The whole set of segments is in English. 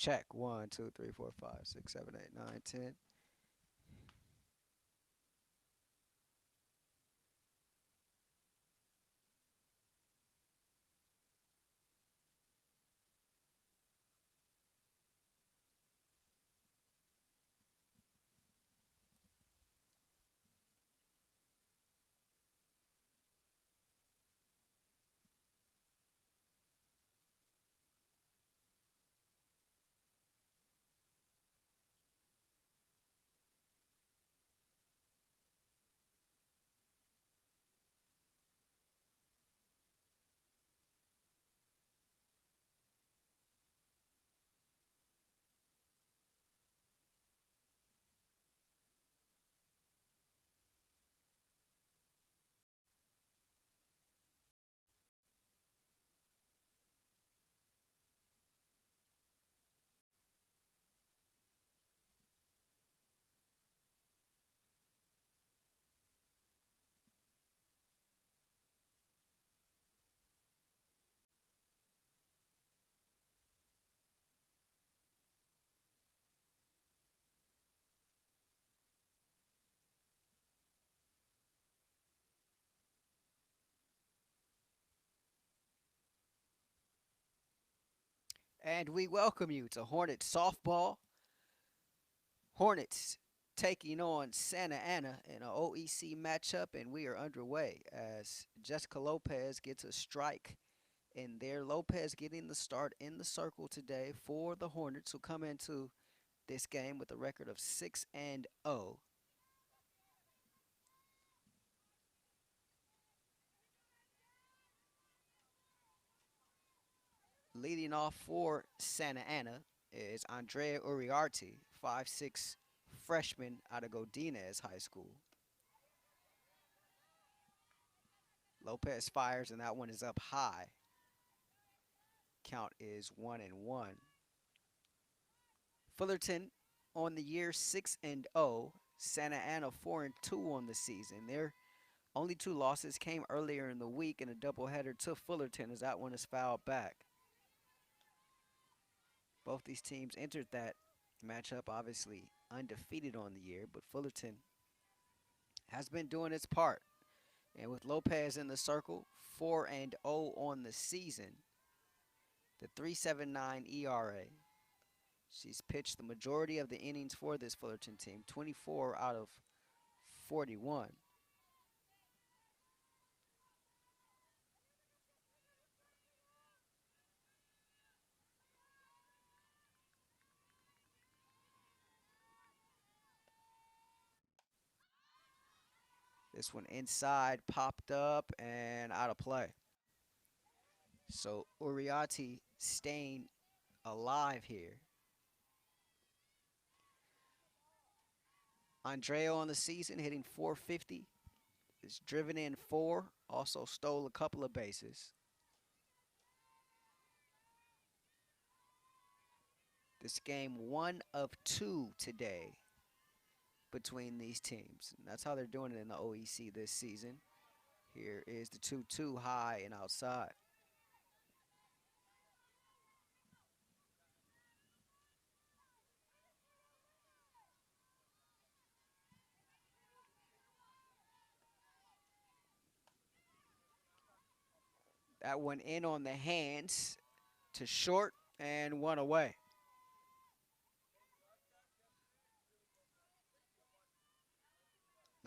Check. 1, 2, 3, 4, 5, 6, 7, 8, 9, 10. And we welcome you to Hornet softball. Hornets taking on Santa Ana in an OEC matchup, and we are underway as Jessica Lopez gets a strike in there. Lopez getting the start in the circle today for the Hornets, who come into this game with a record of 6-0. Leading off for Santa Ana is Andrea Uriarte, 5'6" freshman out of Godinez High School. Lopez fires, and that one is up high. Count is 1-1. Fullerton on the year 6-0. Santa Ana 4-2 on the season. Their only two losses came earlier in the week in a doubleheader to Fullerton as that one is fouled back. Both these teams entered that matchup obviously undefeated on the year, but Fullerton has been doing its part. And with Lopez in the circle, 4-0 on the season, the 3.79 ERA. She's pitched the majority of the innings for this Fullerton team, 24 out of 41. This one inside, popped up, and out of play. So Uriarte staying alive here. Andreo on the season hitting 450. Is driven in 4. Also stole a couple of bases. This game 1 of 2 today between these teams. And that's how they're doing it in the OEC this season. Here is the 2-2 high and outside. That one in on the hands to short and one away.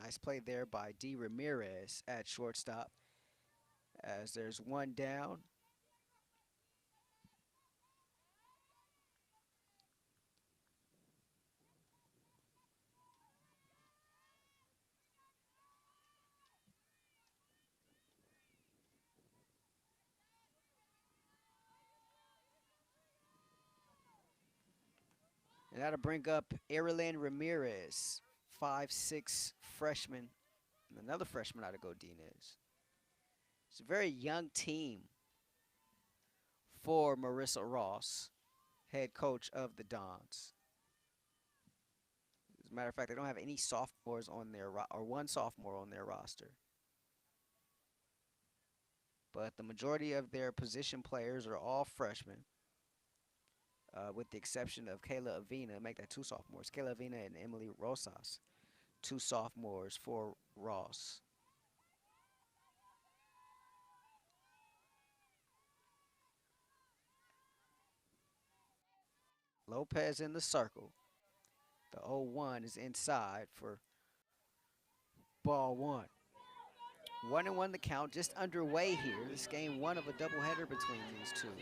Nice play there by D. Ramirez at shortstop as there's one down. And that'll bring up Erilyn Ramirez, 5'6" freshman, and another freshman out of Godinez. It's a very young team for Marissa Ross, head coach of the Dons. As a matter of fact, they don't have any sophomores on their or one sophomore on their roster. But the majority of their position players are all freshmen. with the exception of Kayla Avina. Make that two sophomores. Kayla Avina and Emily Rosas, two sophomores for Ross. Lopez in the circle. The 0-1 is inside for ball one. 1-1 the count, just underway here. This game one of a doubleheader between these two.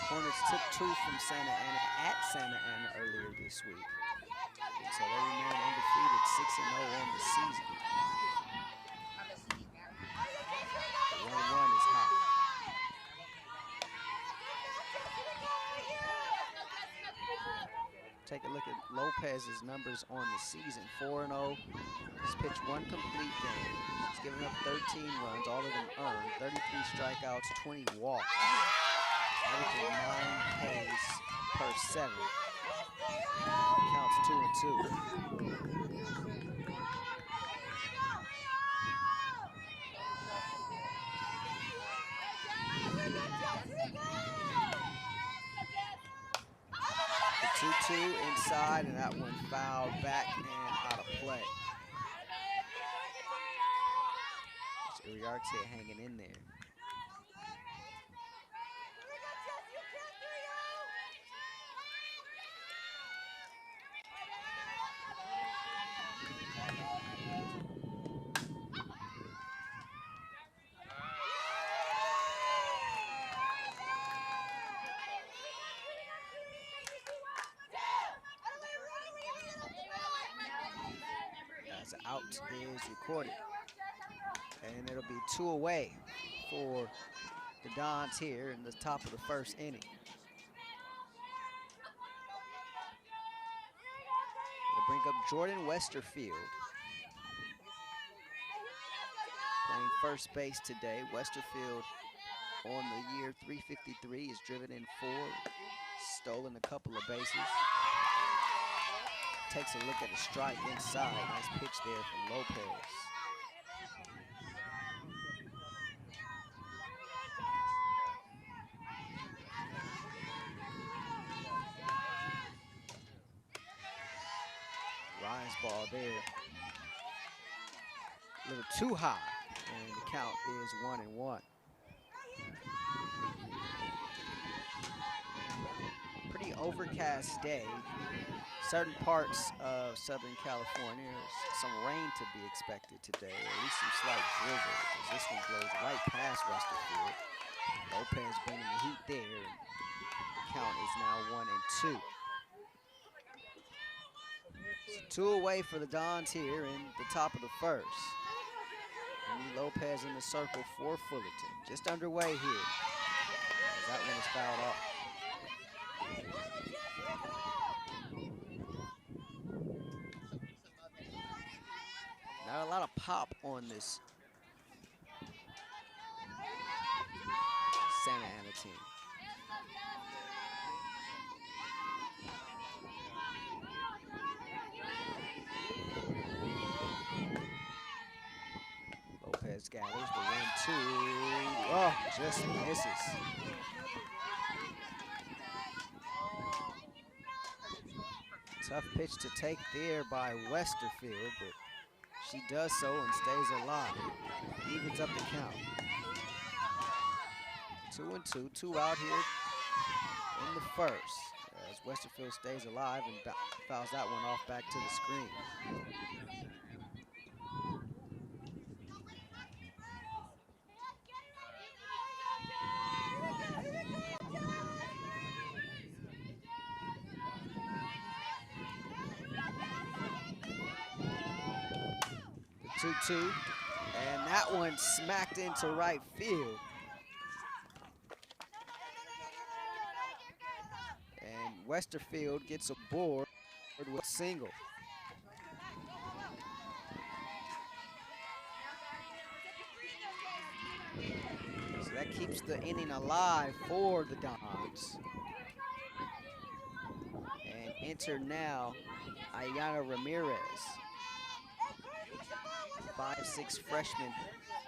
Hornets took two from Santa Ana at Santa Ana earlier this week. And so they remain undefeated, 6-0 on the season. 1-1 is hot. Take a look at Lopez's numbers on the season. 4-0. He's pitched one complete game. He's given up 13 runs, all of them earned. 33 strikeouts, 20 walks. Averaging 9 Ks per 7. Counts 2-2. The 2-2 inside, and that one fouled back and out of play. Uriarte hanging in there. As out is recorded. And it'll be 2 away for the Dons here in the top of the first inning. They'll bring up Jordan Westerfield. Playing first base today. Westerfield on the year 353, is driven in 4, stolen a couple of bases. Takes a look at a strike inside. Nice pitch there from Lopez. Rise ball there. A little too high, and the count is 1-1. Pretty overcast day. Certain parts of Southern California, some rain to be expected today, or at least some slight drizzle, as this one blows right past Westerfield. Lopez bringing the heat there, and the count is now 1-2. So 2 away for the Dons here in the top of the first. And Lopez in the circle for Fullerton. Just underway here, as that one is fouled off. Not a lot of pop on this Santa Ana team. Lopez gathers the 1-2. Oh, just misses. Tough pitch to take there by Westerfield, but she does so and stays alive. Evens up the count. 2-2, 2 out here in the first, as Westerfield stays alive and fouls that one off back to the screen. The 2-2, and that one smacked into right field. And Westerfield gets aboard with a single. So that keeps the inning alive for the Dons. And enter now Ayana Ramirez, 5'6" freshman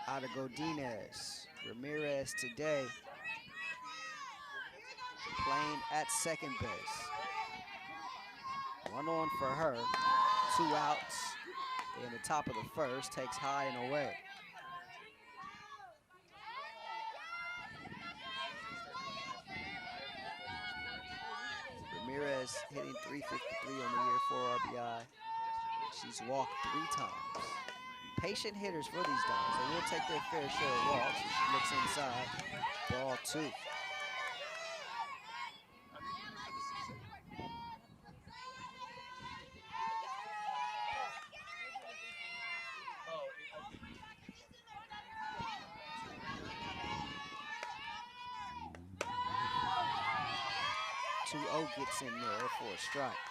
out of Godinez. Ramirez today playing at second base. 1 on for her, 2 outs in the top of the first, takes high and away. Ramirez hitting .353 on the year, 4 RBI. She's walked 3 times. Patient hitters for these Dons. They will take their fair share of walks. She looks inside. Ball 2. Two-0 gets in there for a strike.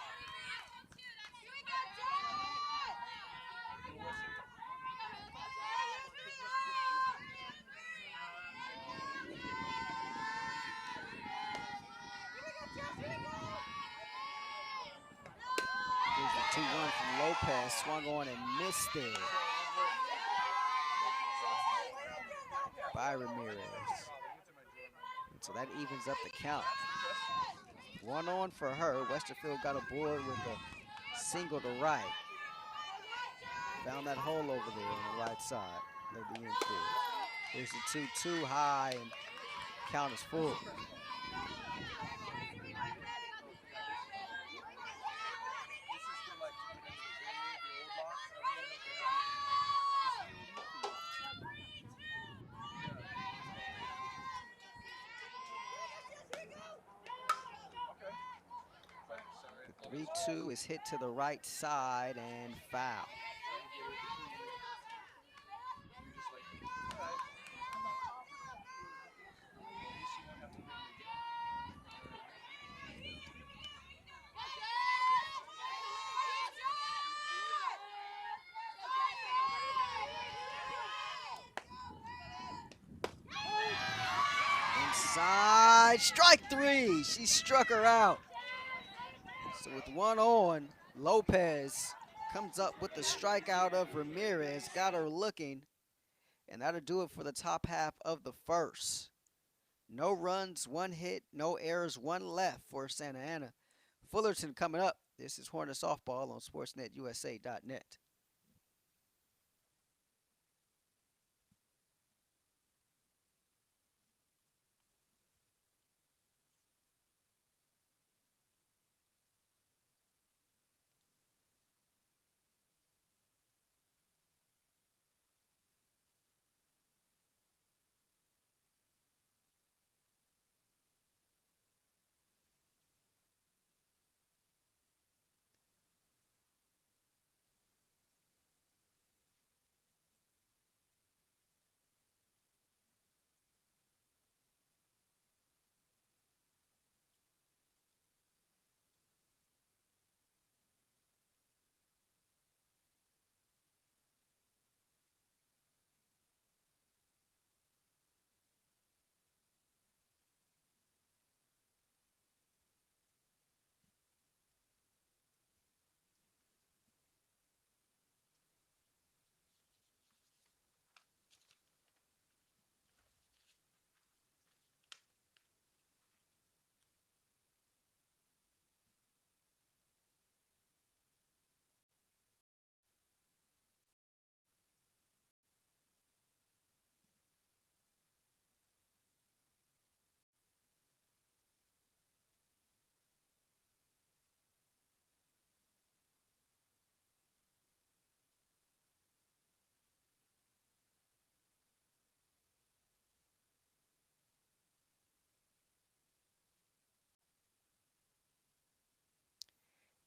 Here's the 2-1 from Lopez. Swung on and missed it by Ramirez. And so that evens up the count. 1 on for her. Westerfield got aboard with a single to right. Found that hole over there on the right side of the infield. Here's the 2-2 high, and count is full. The 3-2 is hit to the right side and foul. Inside, strike 3. She struck her out. So with 1 on, Lopez comes up with the strikeout of Ramirez, got her looking, and that'll do it for the top half of the first. No runs, 1 hit, no errors, 1 left for Santa Ana. Fullerton coming up. This is Hornet Softball on SportsNetUSA.net.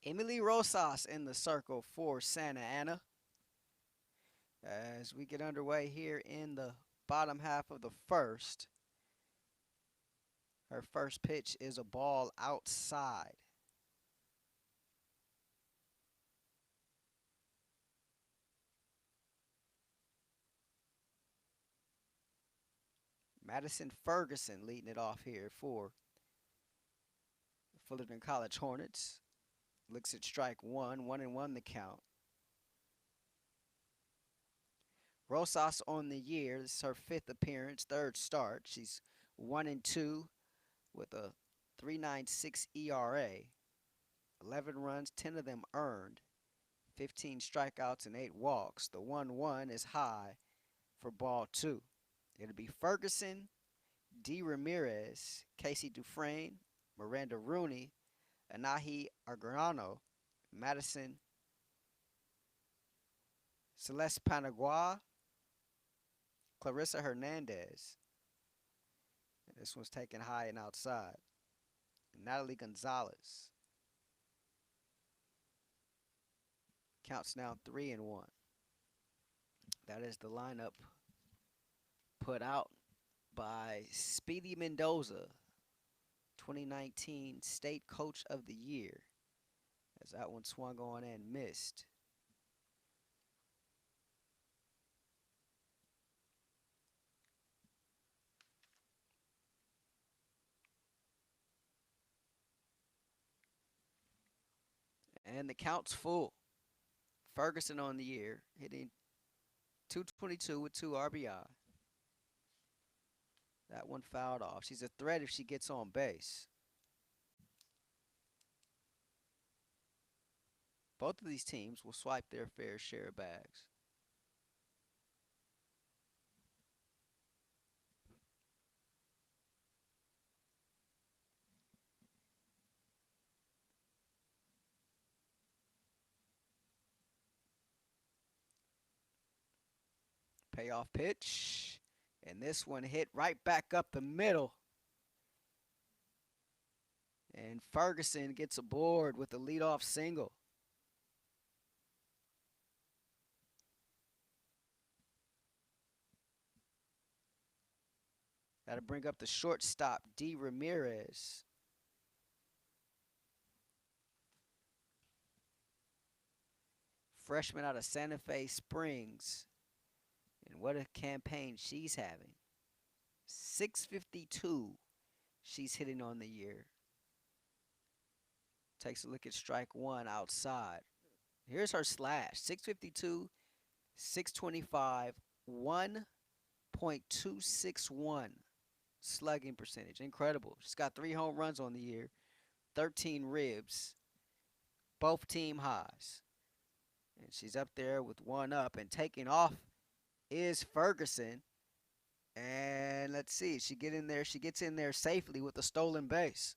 Emily Rosas in the circle for Santa Ana. As we get underway here in the bottom half of the first, her first pitch is a ball outside. Madison Ferguson leading it off here for the Fullerton College Hornets. Looks at strike 1, 1-1 the count. Rosas on the year. This is her 5th appearance, 3rd start. She's 1-2 with a 3.96 ERA, 11 runs, 10 of them earned, 15 strikeouts, and 8 walks. The 1-1 is high for ball 2. It'll be Ferguson, D. Ramirez, Casey Dufresne, Miranda Rooney, Anahi Argrano, Madison Celeste Panagua, Clarissa Hernandez. And this one's taken high and outside. Natalie Gonzalez. Counts now 3-1. That is the lineup put out by Speedy Mendoza, 2019 State Coach of the Year, as that one swung on and missed. And the count's full. Ferguson on the year, hitting .222 with 2 RBI. That one fouled off. She's a threat if she gets on base. Both of these teams will swipe their fair share of bags. Payoff pitch. And this one hit right back up the middle. And Ferguson gets aboard with a leadoff single. That'll bring up the shortstop, D. Ramirez. Freshman out of Santa Fe Springs. And what a campaign she's having. .652 she's hitting on the year. Takes a look at strike one outside. Here's her slash. .652, .625, 1.261 slugging percentage. Incredible. She's got 3 home runs on the year, 13 ribs, both team highs. And she's up there with 1 up, and taking off is Ferguson. And let's see, she gets in there safely with a stolen base.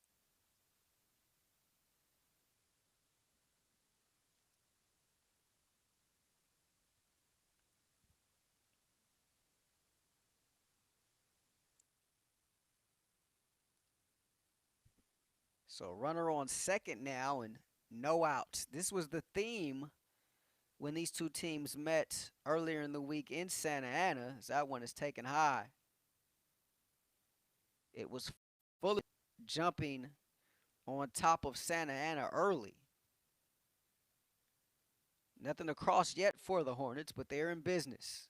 So runner on second now and no outs. This was the theme when these two teams met earlier in the week in Santa Ana, as that one is taken high. It was Fullerton jumping on top of Santa Ana early. Nothing across yet for the Hornets, but they're in business.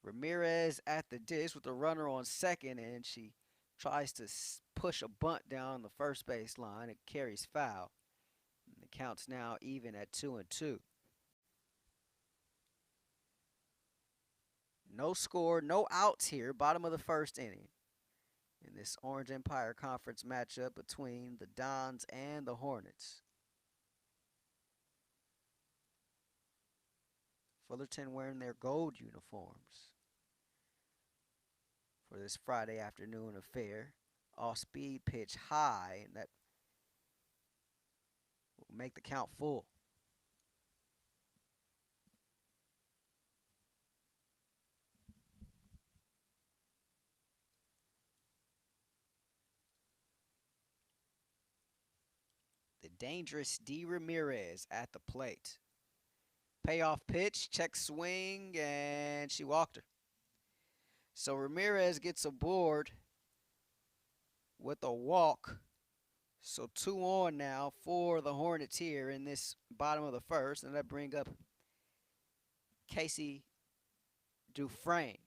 Ramirez at the dish with the runner on second, and she tries to push a bunt down the first base line. It carries foul. And the count's now even at 2-2. No score, no outs here, bottom of the first inning in this Orange Empire Conference matchup between the Dons and the Hornets. Fullerton wearing their gold uniforms for this Friday afternoon affair. Off-speed pitch high, and that will make the count full. The dangerous D. Ramirez at the plate. Payoff pitch, check swing, and she walked her. So Ramirez gets aboard with a walk. So 2 on now for the Hornets here in this bottom of the first. And that brings up Casey Dufresne,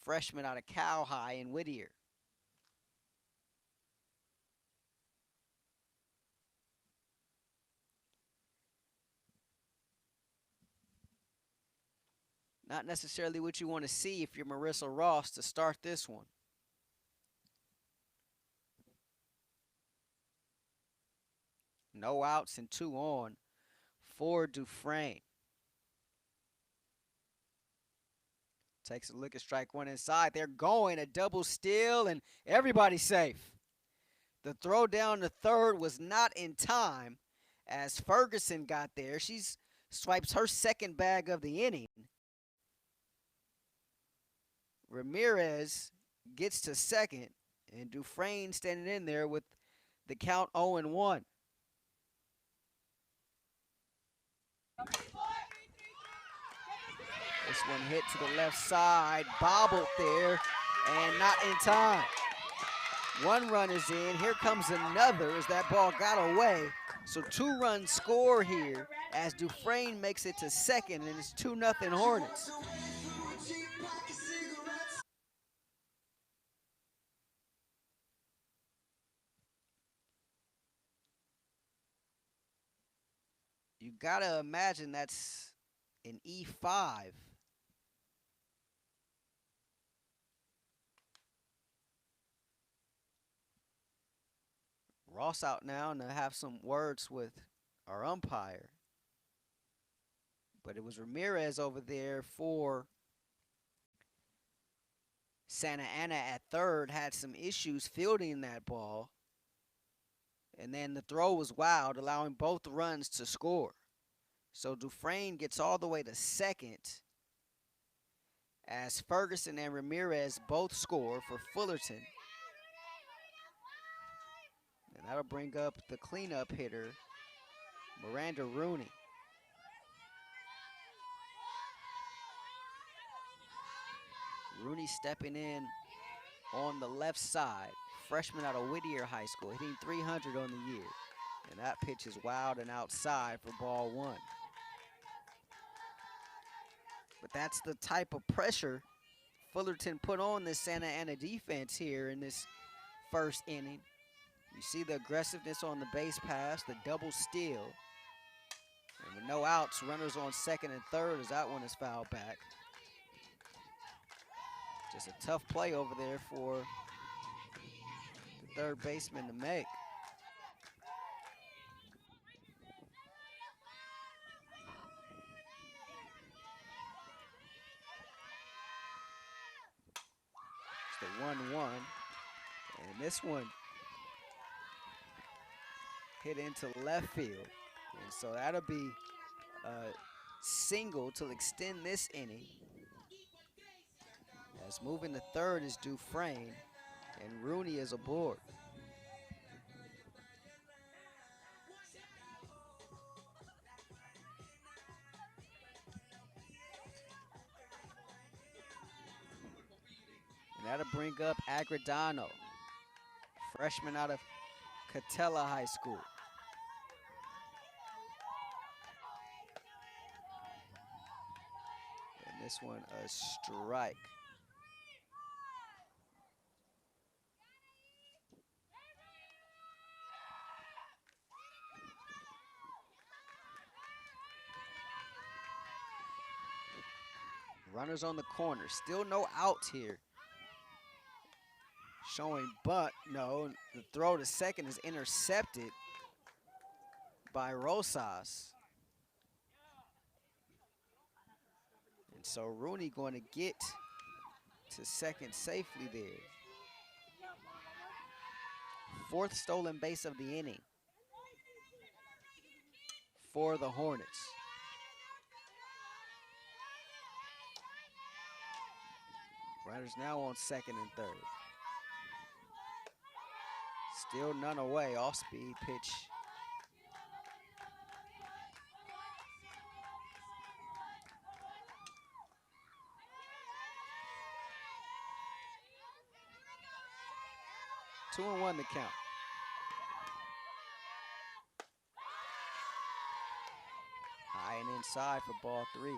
freshman out of Cal High in Whittier. Not necessarily what you want to see if you're Marissa Ross to start this one. No outs and 2 on for Dufresne. Takes a look at strike one inside. They're going a double steal, and everybody's safe. The throw down to third was not in time as Ferguson got there. She swipes her second bag of the inning. Ramirez gets to second, and Dufresne standing in there with the count 0-1. This one hit to the left side, bobbled there, and not in time. 1 run is in. Here comes another as that ball got away. So 2 runs score here as Dufresne makes it to second, and it's 2-0 Hornets. You gotta imagine that's an E5. Ross out now to have some words with our umpire. But it was Ramirez over there for Santa Ana at third, had some issues fielding that ball. And then the throw was wild, allowing both runs to score. So Dufresne gets all the way to second as Ferguson and Ramirez both score for Fullerton. And that'll bring up the cleanup hitter, Miranda Rooney. Rooney stepping in on the left side, freshman out of Whittier High School, hitting 300 on the year. And that pitch is wild and outside for ball 1. But that's the type of pressure Fullerton put on this Santa Ana defense here in this first inning. You see the aggressiveness on the base pass, the double steal. And with no outs, runners on second and third as that one is fouled back. Just a tough play over there for the third baseman to make. It's the 1-1. And this one hit into left field. And so that'll be a single to extend this inning. As moving to third is Dufresne, and Rooney is aboard. And that'll bring up Agredano, freshman out of Catella High School. And this one a strike. Runners on the corner, still no outs here. Showing bunt, no, the throw to second is intercepted by Rosas. And so Rooney going to get to second safely there. 4th stolen base of the inning for the Hornets. Runners now on second and third. Still none away, off-speed pitch. Two and one the count. High and inside for ball 3.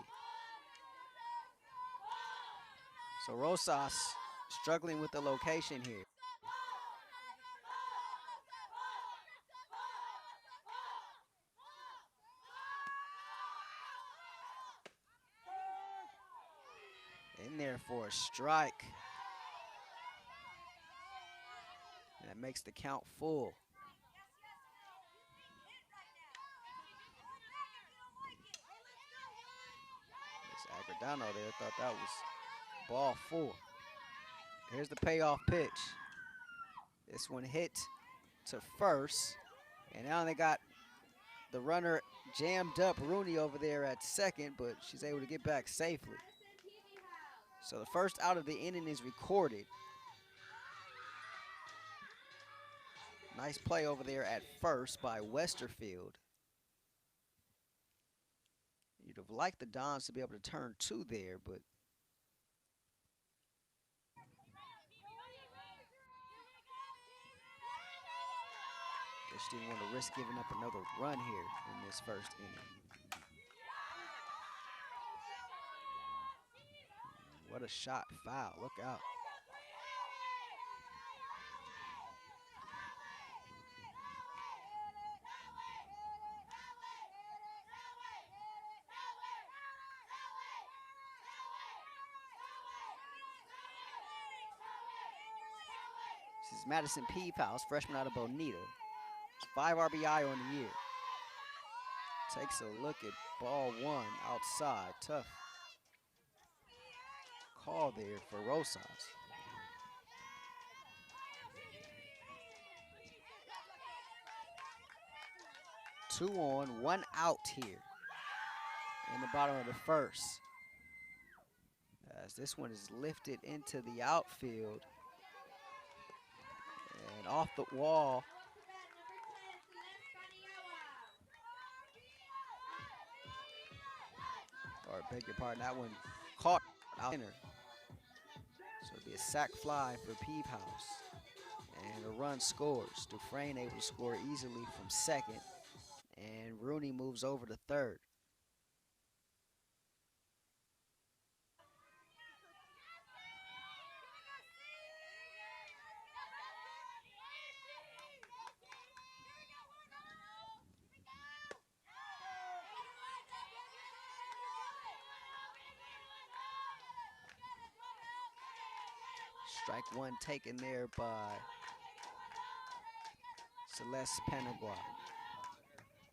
So Rosas struggling with the location here. In there for a strike. And that makes the count full. Lozano there. Thought that was ball 4. Here's the payoff pitch. This one hit to first. And now they got the runner jammed up, Rooney over there at second, but she's able to get back safely. So the first out of the inning is recorded. Nice play over there at first by Westerfield. You'd have liked the Dons to be able to turn 2 there, but just didn't want to risk giving up another run here in this first inning. What a shot, foul, look out. This is Madison Peephouse, freshman out of Bonita. 5 RBI on the year. Takes a look at ball 1 outside. Tough call there for Rosas. 2 on, 1 out here in the bottom of the first. As this one is lifted into the outfield and off the wall. Or beg your pardon, that one caught out center. So it'll be a sac fly for Peephouse. And a run scores. Dufresne able to score easily from second. And Rooney moves over to third. Strike 1 taken there by Celeste Panagua,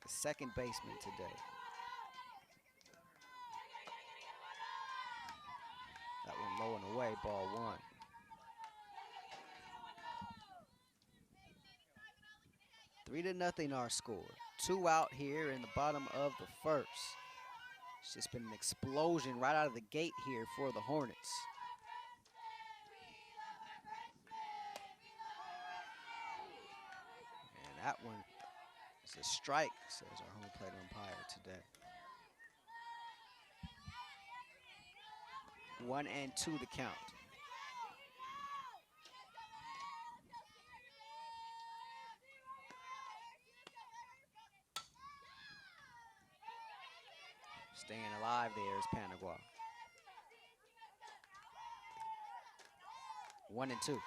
the second baseman today. That one low and away, ball 1. Three to nothing our score. 2 out here in the bottom of the first. It's just been an explosion right out of the gate here for the Hornets. And that one is a strike, says our home plate umpire today. 1-2 the count. Staying alive there is Panagua. 1-2.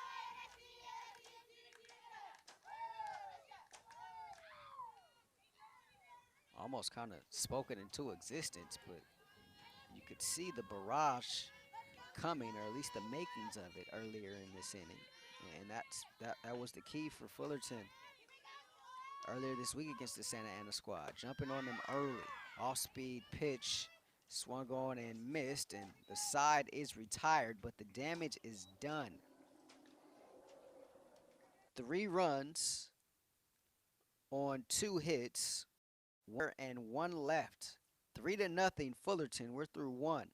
Almost kind of spoken into existence, but you could see the barrage coming, or at least the makings of it, earlier in this inning. And that was the key for Fullerton earlier this week against the Santa Ana squad. Jumping on them early. Off-speed pitch, swung on and missed, and the side is retired, but the damage is done. 3 runs on 2 hits, 1 left. 3-0 Fullerton. We're through 1.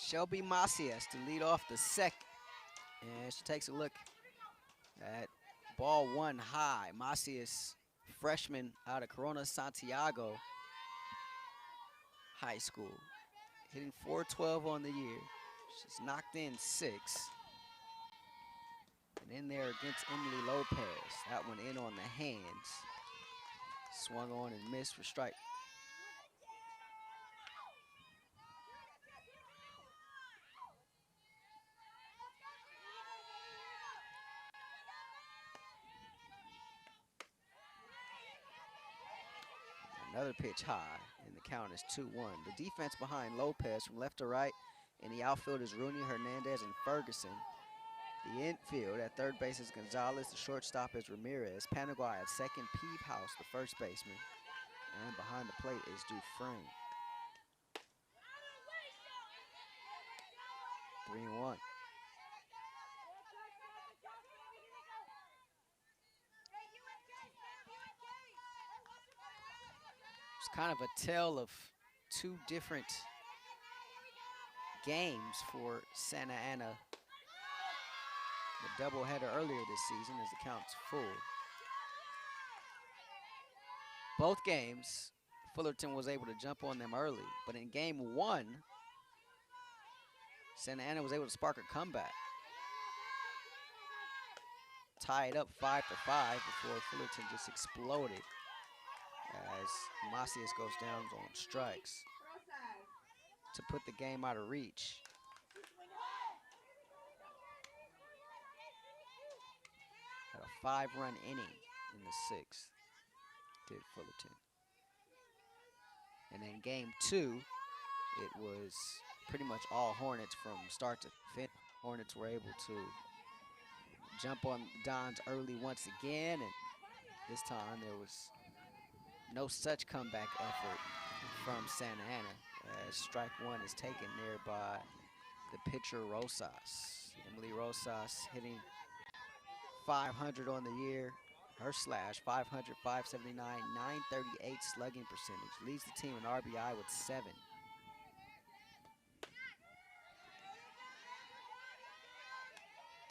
Shelby Macias to lead off the second. And she takes a look at ball one high. Macias, freshman out of Corona Santiago High School, hitting .412 on the year. She's knocked in 6. And in there against Emily Lopez. That one in on the hands. Swung on and missed for strike. Another pitch high, and the count is 2-1. The defense behind Lopez from left to right, and the outfield is Rooney, Hernandez, and Ferguson. The infield at third base is Gonzalez. The shortstop is Ramirez. Panaguay at second, Peevehouse, the first baseman. And behind the plate is Dufresne. 3-1. It's kind of a tale of two different games for Santa Ana. The doubleheader earlier this season as the count's full. Both games, Fullerton was able to jump on them early, but in game one, Santa Ana was able to spark a comeback. Tie it up 5-5 before Fullerton just exploded as Macias goes down on strikes to put the game out of reach. Had a 5-run inning in the 6th, did Fullerton. And then game 2, it was pretty much all Hornets from start to finish. Hornets were able to jump on Dons early once again, and this time there was no such comeback effort from Santa Ana as strike one is taken there by the pitcher Rosas. Emily Rosas hitting .500 on the year. Her slash, .500, .579, .938 slugging percentage. Leads the team in RBI with 7.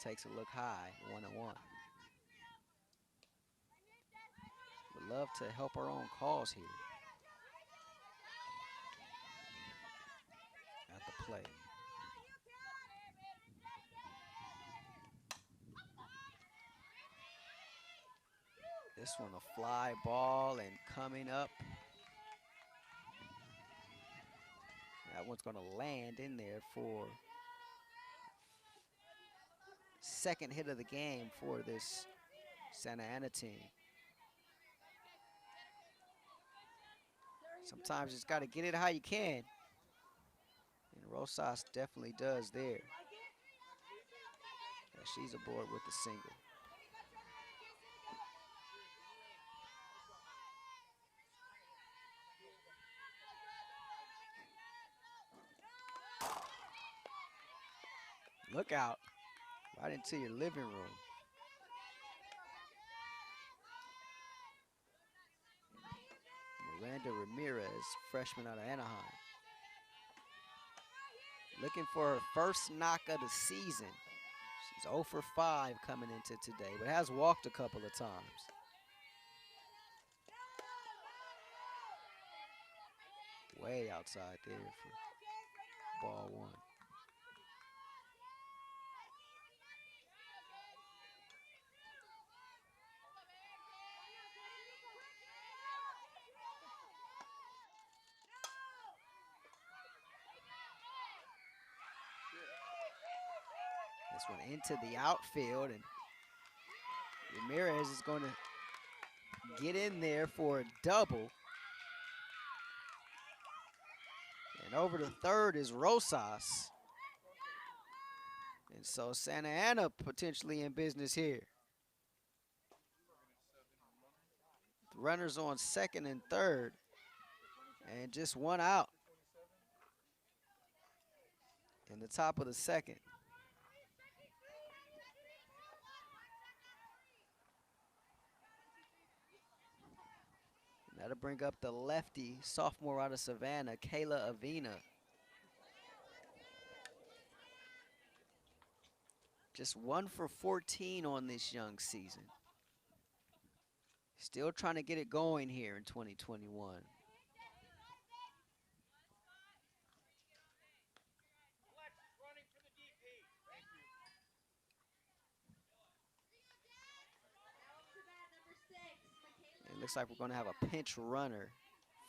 Takes a look high, 1-1. Would love to help our own cause here at the plate. This one a fly ball and coming up. That one's going to land in there for second hit of the game for this Santa Ana team. Sometimes you just got to get it how you can. And Rosas definitely does there. As she's aboard with the single. Look out, right into your living room. Miranda Ramirez, freshman out of Anaheim. Looking for her first knock of the season. She's 0 for 5 coming into today, but has walked a couple of times. Way outside there for ball one. This one into the outfield, and Ramirez is going to get in there for a double. And over to third is Rosas. And so Santa Ana potentially in business here. The runners on second and third, and just one out in the top of the second. That'll bring up the lefty, sophomore out of Savannah, Kayla Avina. Just 1 for 14 on this young season. Still trying to get it going here in 2021. It looks like we're going to have a pinch runner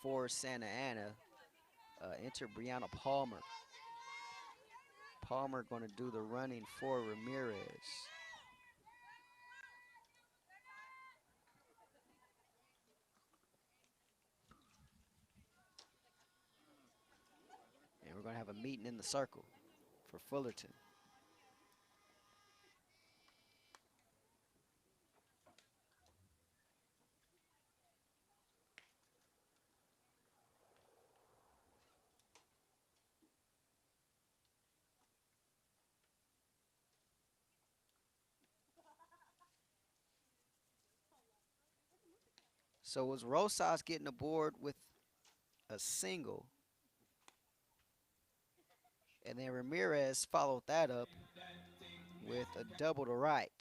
for Santa Ana. Enter Brianna Palmer. Palmer going to do the running for Ramirez. And we're going to have a meeting in the circle for Fullerton. So was Rosas getting aboard with a single, and then Ramirez followed that up with a double to right.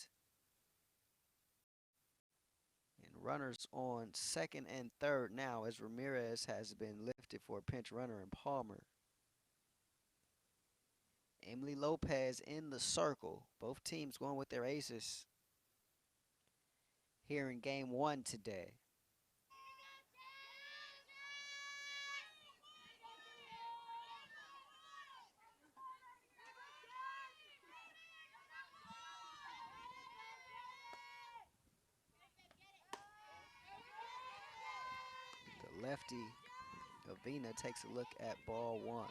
And runners on second and third now as Ramirez has been lifted for a pinch runner and Palmer. Emily Lopez in the circle. Both teams going with their aces here in game 1 today. The lefty, Avina, takes a look at ball 1.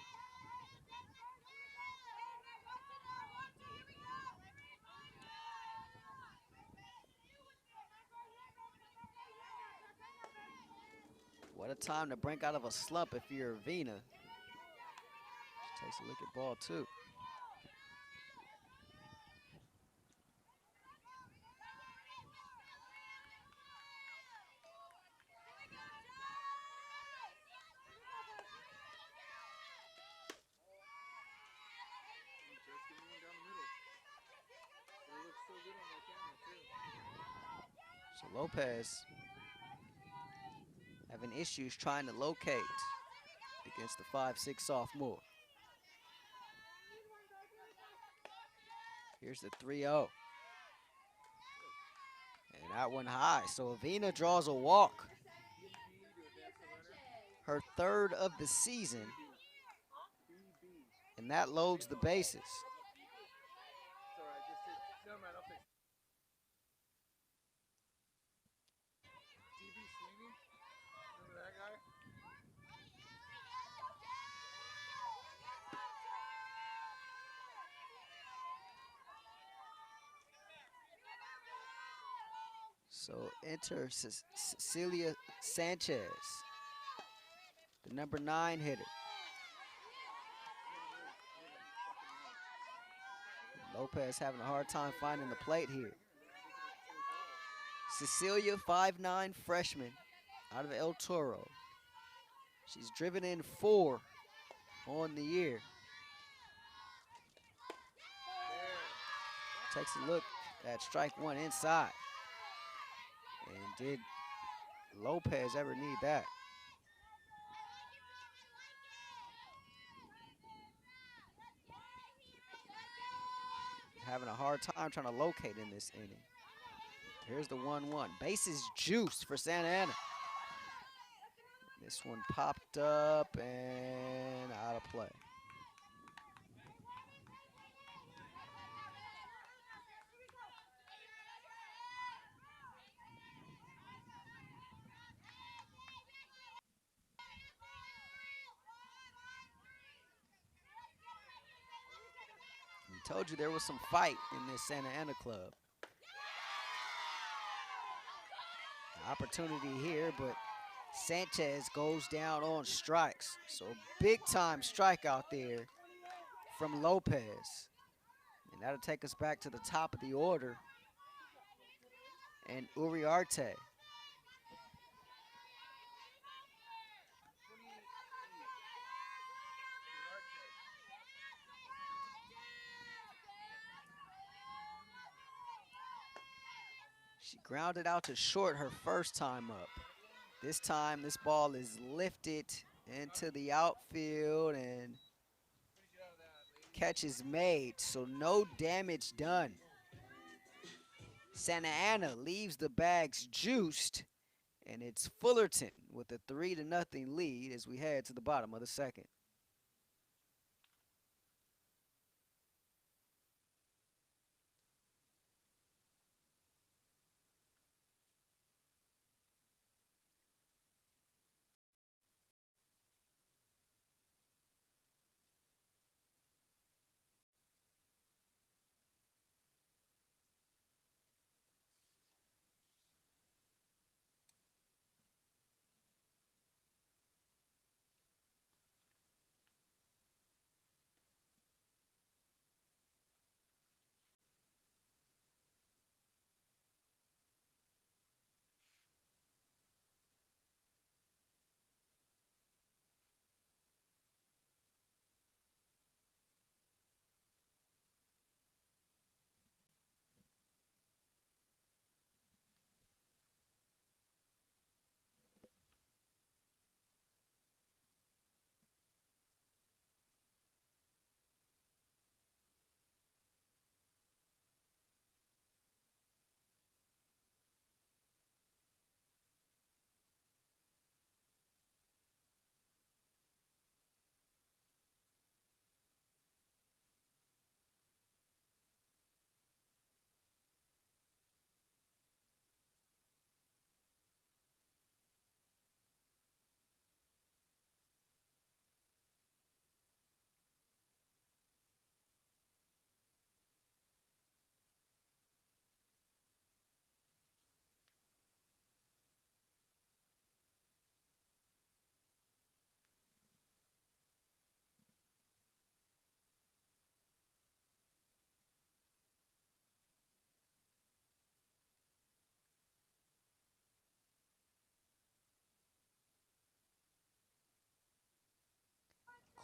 What a time to break out of a slump if you're Avina. She takes a look at ball 2. So Lopez having issues trying to locate against the 5'6" sophomore. Here's the 3-0. And that one high. So Avina draws a walk. Her 3rd of the season. And that loads the bases. So enter Cecilia Sanchez, the number 9 hitter. Lopez having a hard time finding the plate here. Cecilia, 5'9" freshman out of El Toro. She's driven in 4 on the year. Takes a look at strike 1 inside. And did Lopez ever need that? Having a hard time trying to locate in this inning. Here's the 1-1. Bases juice for Santa Ana. This one popped up and out of play. Told you there was some fight in this Santa Ana club. Opportunity here, but Sanchez goes down on strikes. So big time strikeout there from Lopez. And that'll take us back to the top of the order. And Uriarte. She grounded out to short her first time up. This time, this ball is lifted into the outfield and catch is made, so no damage done. Santa Ana leaves the bags juiced, and it's Fullerton with a 3-0 lead as we head to the bottom of the second.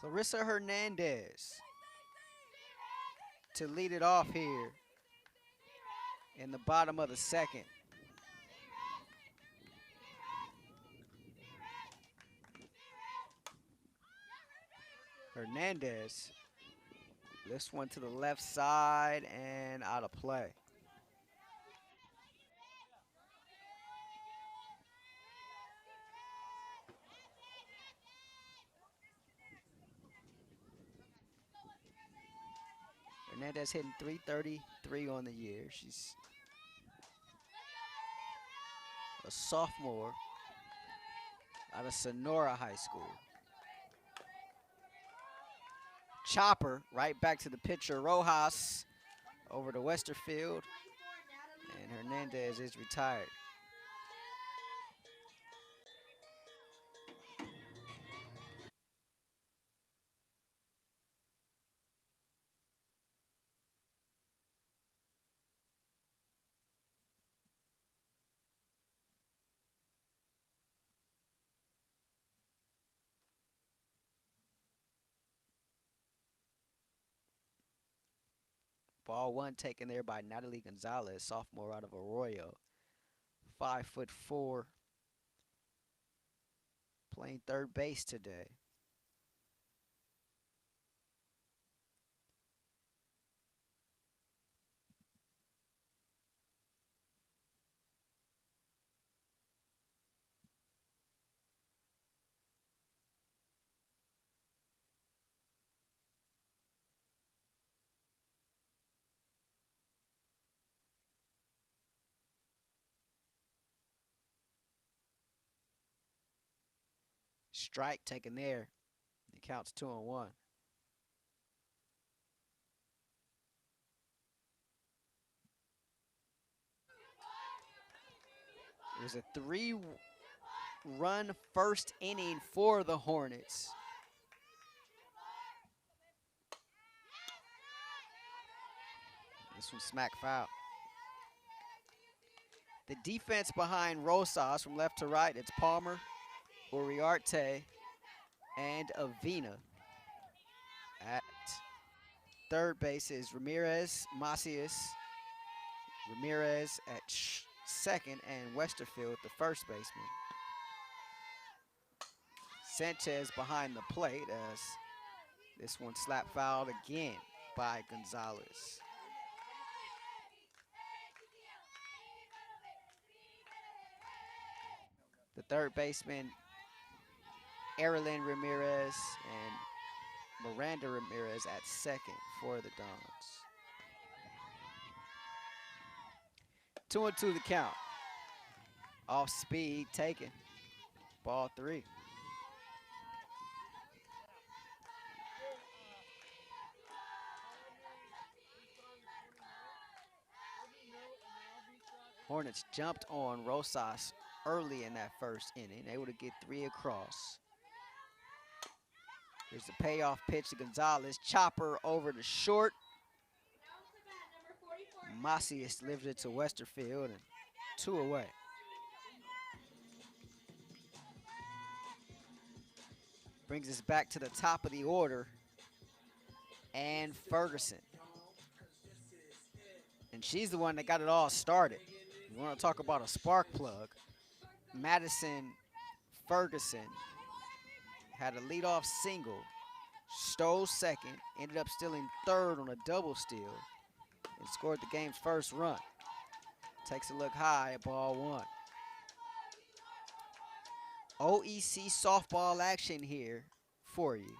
Clarissa Hernandez to lead it off here in the bottom of the second. Hernandez lifts one to the left side and out of play. Hernandez hitting .333 on the year. She's a sophomore out of Sonora High School. Chopper right back to the pitcher, Rojas, over to Westerfield, and Hernandez is retired. Ball one taken there by Natalie Gonzalez, sophomore out of Arroyo. 5'4", playing third base today. Strike taken there. It counts 2-1. It was a 3-run first inning for the Hornets. This one smack foul. The defense behind Rosas from left to right, it's Palmer, Uriarte, and Avina. At third base is Ramirez, Macias, Ramirez at second, and Westerfield the first baseman. Sanchez behind the plate as this one slap fouled again by Gonzalez. The third baseman, Erlen Ramirez, and Miranda Ramirez at second for the Dons. 2-2 the count. Off speed taken. Ball 3. Hornets jumped on Rosas early in that first inning, able to get 3 across. Here's the payoff pitch to Gonzalez. Chopper over to short. Macias lifted it to Westerfield and 2 away. Brings us back to the top of the order. And Ferguson. And she's the one that got it all started. You want to talk about a spark plug. Madison Ferguson had a leadoff single, stole second, ended up stealing third on a double steal, and scored the game's first run. Takes a look high at ball 1. OEC softball action here for you.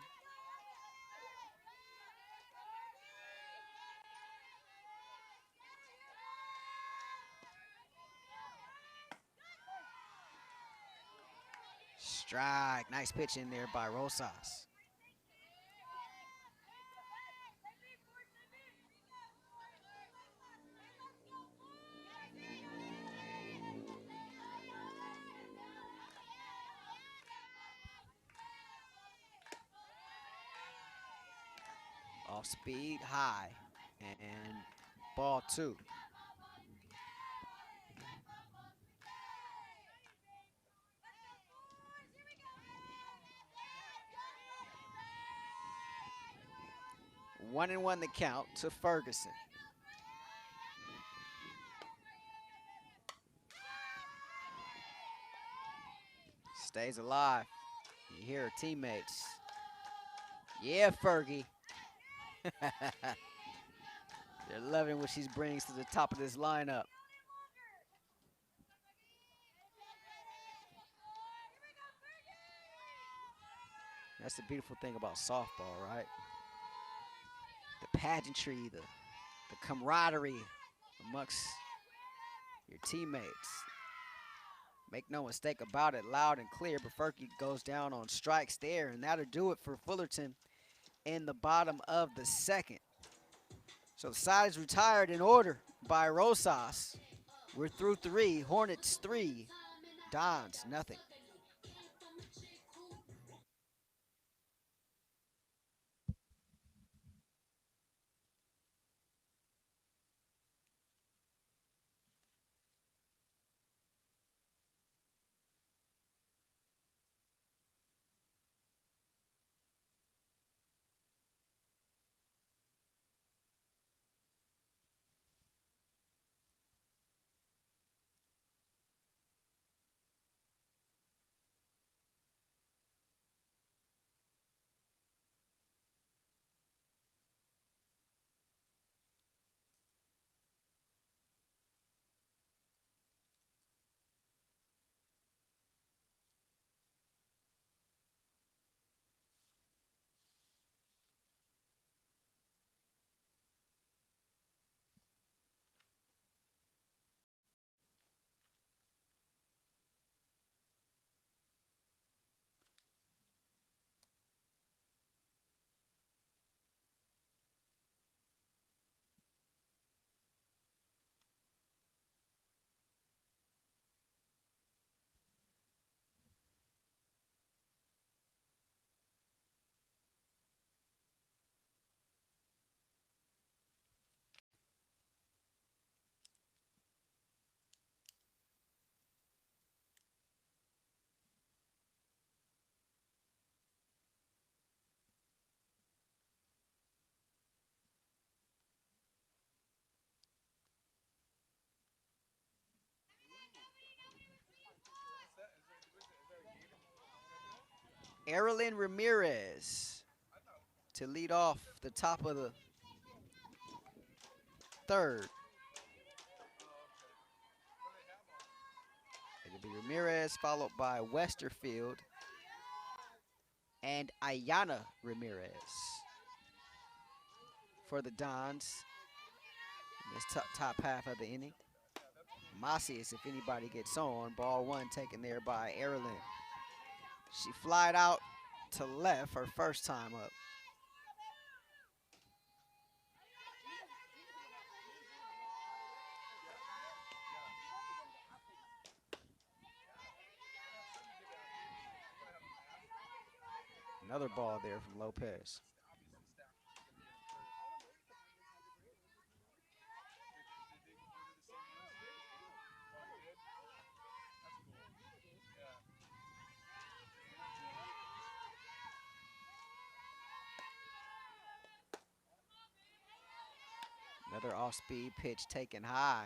Strike. Nice pitch in there by Rosas. Off speed, high, and ball 2. One and one the count to Ferguson. Stays alive. You hear her teammates. Yeah, Fergie. They're loving what she brings to the top of this lineup. That's the beautiful thing about softball, right? The pageantry, the camaraderie amongst your teammates. Make no mistake about it, loud and clear, but Fergie goes down on strikes there, and that'll do it for Fullerton in the bottom of the second. So the side is retired in order by Rosas. We're through 3, Hornets 3, Dons nothing. Erilyn Ramirez to lead off the top of the third. It'll be Ramirez followed by Westerfield and Ayana Ramirez for the Dons in this top half of the inning. Macias, if anybody gets on, ball one taken there by Erilyn. She flied out to left her first time up. Another ball there from Lopez. Another off-speed pitch taken high.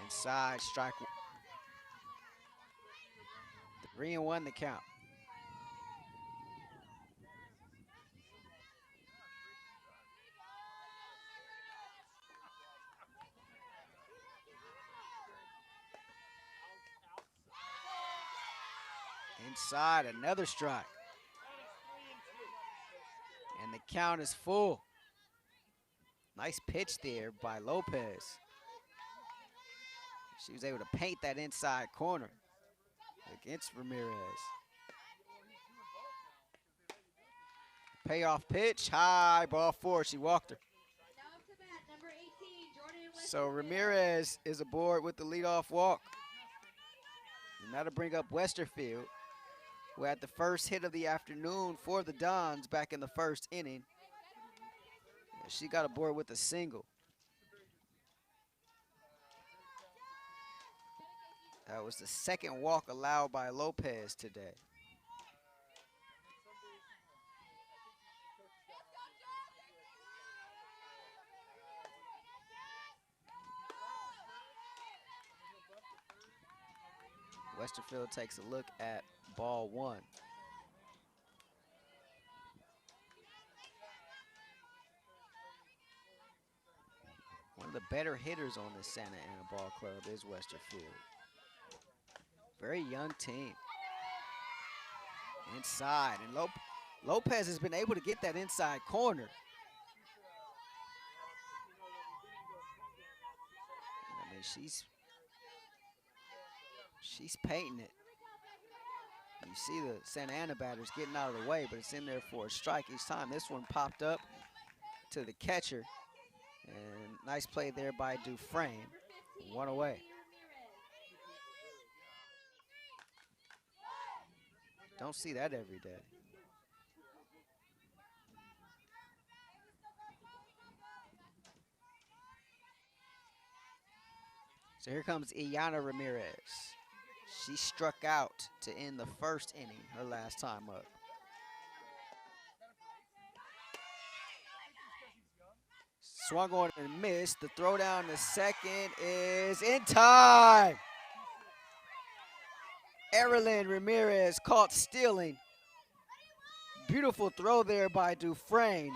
Inside, strike 3-1 the count. Inside, another strike. And the count is full. Nice pitch there by Lopez. She was able to paint that inside corner against Ramirez. Payoff pitch, high, ball four. She walked her. So Ramirez is aboard with the leadoff walk. And that'll bring up Westerfield, who had the first hit of the afternoon for the Dons back in the first inning. She got aboard with a single. That was the second walk allowed by Lopez today. Westerfield takes a look at ball one. One of the better hitters on the Santa Ana Ball Club is Westerfield. Very young team. Inside, and Lopez has been able to get that inside corner. I mean, she's painting it. You see the Santa Ana batters getting out of the way, but it's in there for a strike each time. This one popped up to the catcher, and nice play there by Dufresne. One away. Don't see that every day. So here comes Iyanna Ramirez. She struck out to end the first inning, her last time up. Swung on and missed. The throw down to second is in time. Erilyn Ramirez caught stealing. Beautiful throw there by Dufresne.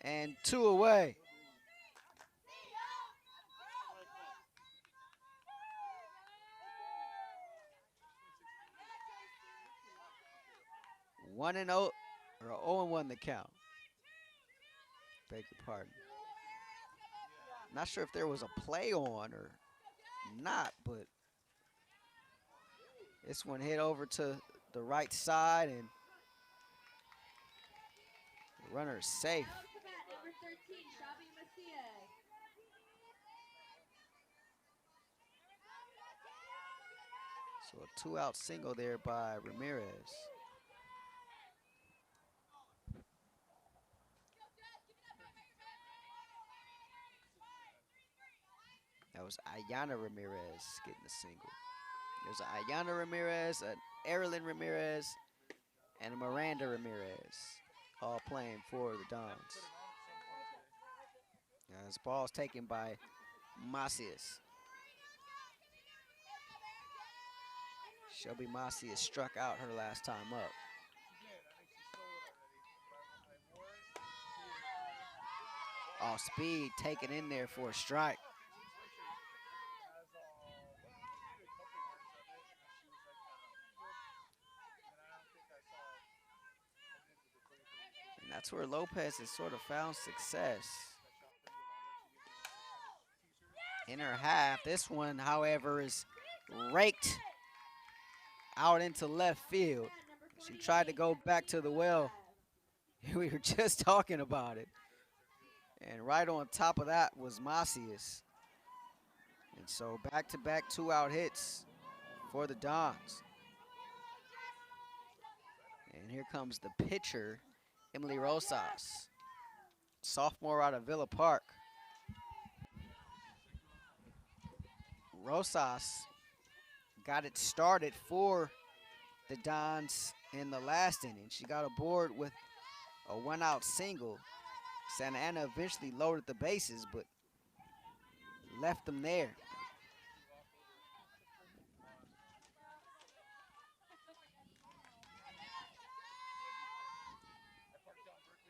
And two away. One and 0, or 0-1 the count. Beg your pardon. Not sure if there was a play on or not, but this one hit over to the right side, and the runner is safe. So a two-out single there by Ramirez. That was Iyanna Ramirez getting the single. There's a Ayana Ramirez, an Erilyn Ramirez, and a Miranda Ramirez, all playing for the Dons. This ball's taken by Macias. Shelby Macias struck out her last time up. Off speed, taken in there for a strike. And that's where Lopez has sort of found success. In her half, this one, however, is raked out into left field. She tried to go back to the well. We were just talking about it. And right on top of that was Macias. And so back-to-back two-out hits for the Dons. And here comes the pitcher, Emily Rosas, sophomore out of Villa Park. Rosas got it started for the Dons in the last inning. She got aboard with a one-out single. Santa Ana eventually loaded the bases, but left them there.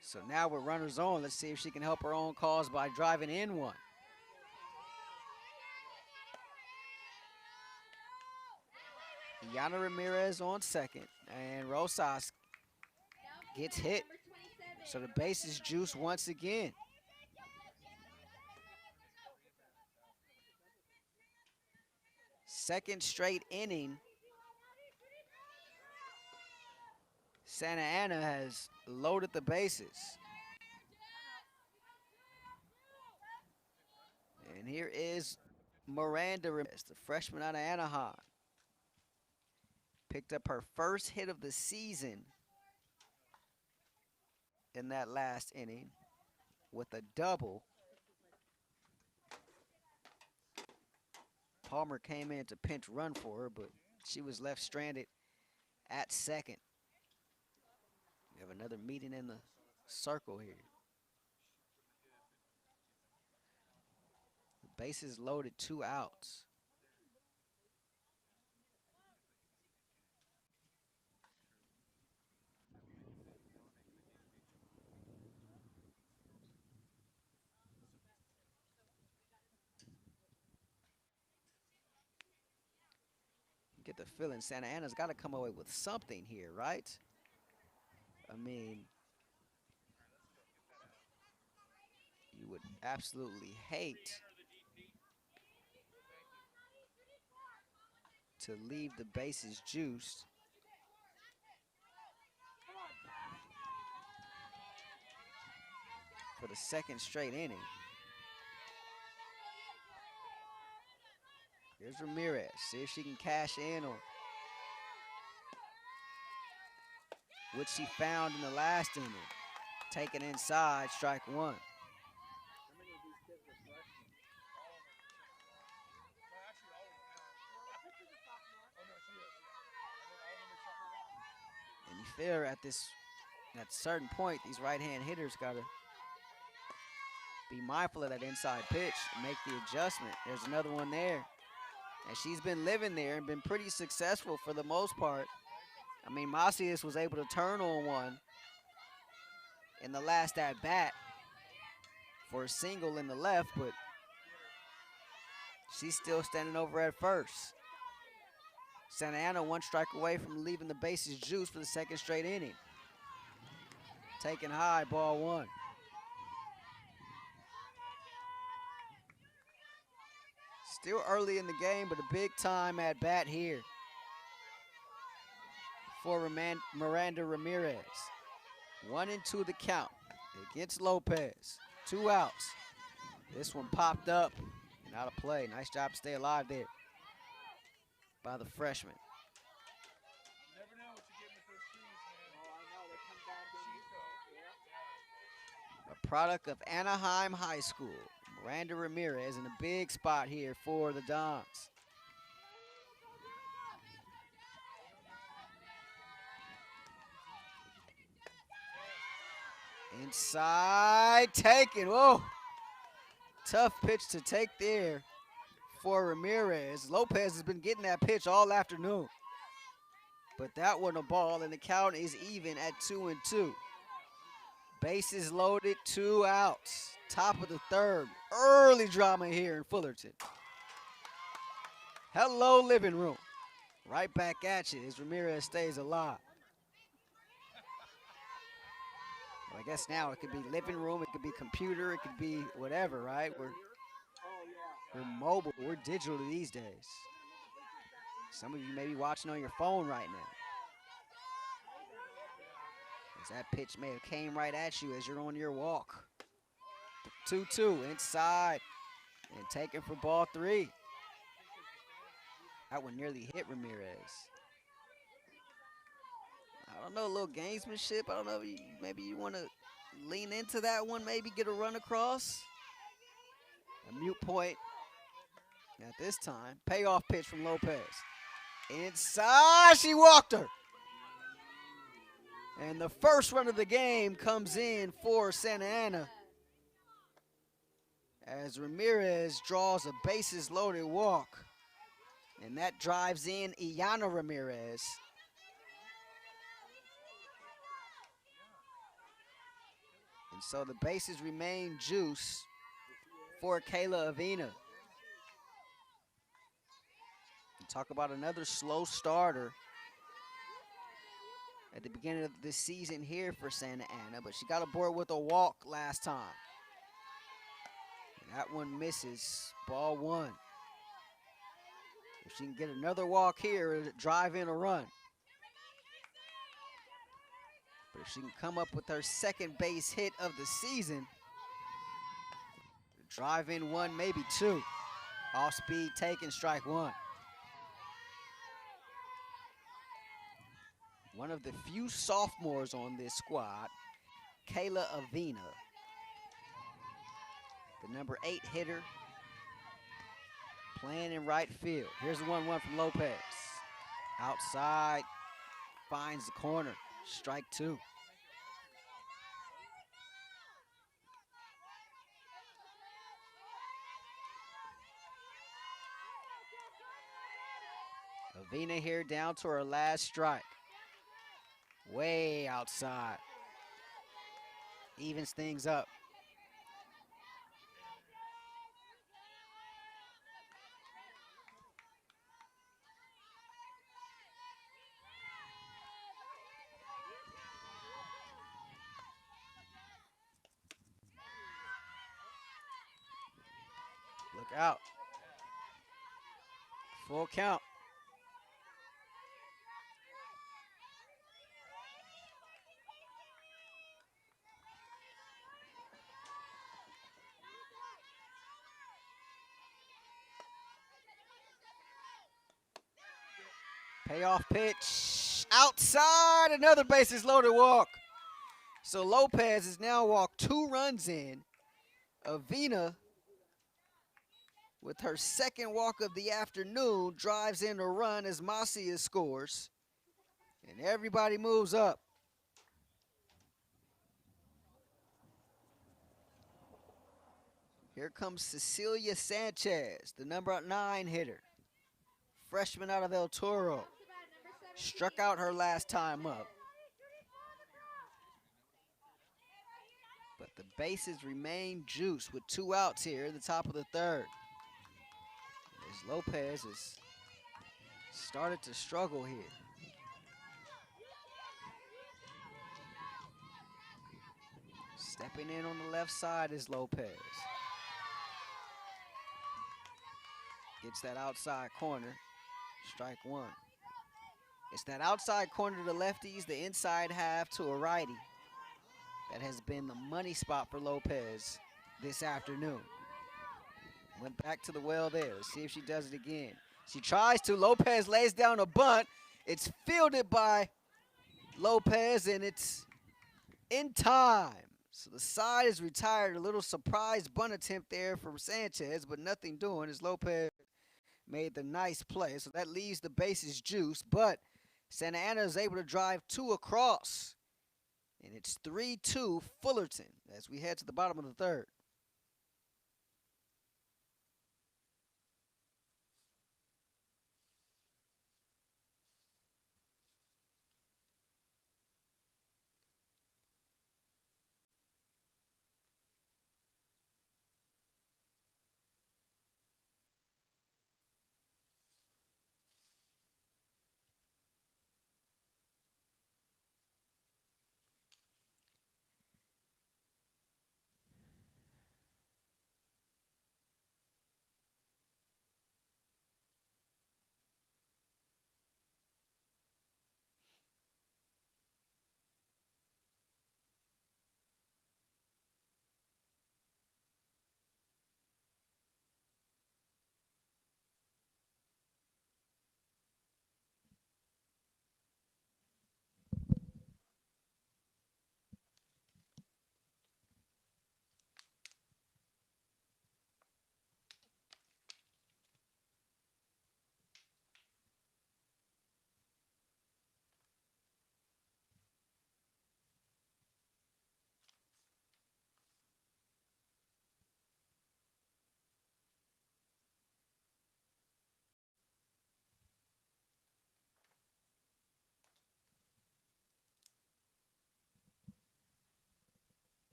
So now with runners on, let's see if she can help her own cause by driving in one. Yana Ramirez on second, and Rosas gets hit. So the base is juiced once again. Second straight inning. Santa Ana has loaded the bases. And here is Miranda Ramirez, the freshman out of Anaheim. Picked up her first hit of the season in that last inning with a double. Palmer came in to pinch run for her, but she was left stranded at second. We have another meeting in the circle here. The bases loaded, 2 outs. Get the feeling Santa Ana's got to come away with something here, right? I mean, you would absolutely hate to leave the bases juiced. For the second straight inning. Here's Ramirez. See if she can cash in on what she found in the last inning. Taken inside, strike one. And you feel at a certain point, these right-hand hitters got to be mindful of that inside pitch and make the adjustment. There's another one there. And she's been living there and been pretty successful for the most part. I mean, Macias was able to turn on one in the last at-bat for a single in the left, but she's still standing over at first. Santa Ana 1 strike away from leaving the bases juiced for the second straight inning. Taken high, ball 1. Still early in the game, but a big time at bat here for Miranda Ramirez. 1-2 the count against Lopez. 2 outs. This one popped up and out of play. Nice job to stay alive there by the freshman. A product of Anaheim High School. Miranda Ramirez in a big spot here for the Dons. Inside, taken. Whoa. Tough pitch to take there for Ramirez. Lopez has been getting that pitch all afternoon. But that one a ball, and the count is even at 2-2. Bases loaded, 2 outs. Top of the third. Early drama here in Fullerton. Hello, living room. Right back at you as Ramirez stays alive. Well, I guess now it could be living room, it could be computer, it could be whatever, right? We're mobile, we're digital these days. Some of you may be watching on your phone right now. As that pitch may have came right at you as you're on your walk. 2-2 inside and taken for ball 3. That one nearly hit Ramirez. I don't know, a little gamesmanship. I don't know, maybe you want to lean into that one, maybe get a run across. A mute point at this time. Payoff pitch from Lopez. Inside, she walked her. And the first run of the game comes in for Santa Ana as Ramirez draws a bases-loaded walk. And that drives in Iana Ramirez. And so the bases remain juice for Kayla Avina. And talk about another slow starter at the beginning of this season here for Santa Ana, but she got aboard with a walk last time. And that one misses, ball 1. If she can get another walk here, it'll drive in a run. But if she can come up with her second base hit of the season, drive in 1, maybe 2. Off speed taken, strike 1. One of the few sophomores on this squad, Kayla Avina, the number 8 hitter, playing in right field. Here's the 1-1 from Lopez. Outside, finds the corner, strike 2. Avina here down to her last strike. Way outside. Evens things up. Look out. Full count. Payoff pitch. Outside, another bases loaded walk. So Lopez has now walked 2 runs in. Avina, with her second walk of the afternoon, drives in a run as Macia scores. And everybody moves up. Here comes Cecilia Sanchez, the number 9 hitter. Freshman out of El Toro. Struck out her last time up. But the bases remain juice with 2 outs here at the top of the third. As Lopez has started to struggle here. Stepping in on the left side is Lopez. Gets that outside corner, strike 1. It's that outside corner to the lefties, the inside half to a righty. That has been the money spot for Lopez this afternoon. Went back to the well there. Let's see if she does it again. She tries to. Lopez lays down a bunt. It's fielded by Lopez, and it's in time. So the side is retired. A little surprise bunt attempt there from Sanchez, but nothing doing as Lopez made the nice play. So that leaves the bases juice, but Santa Ana is able to drive 2 across And it's 3-2 Fullerton as we head to the bottom of the third.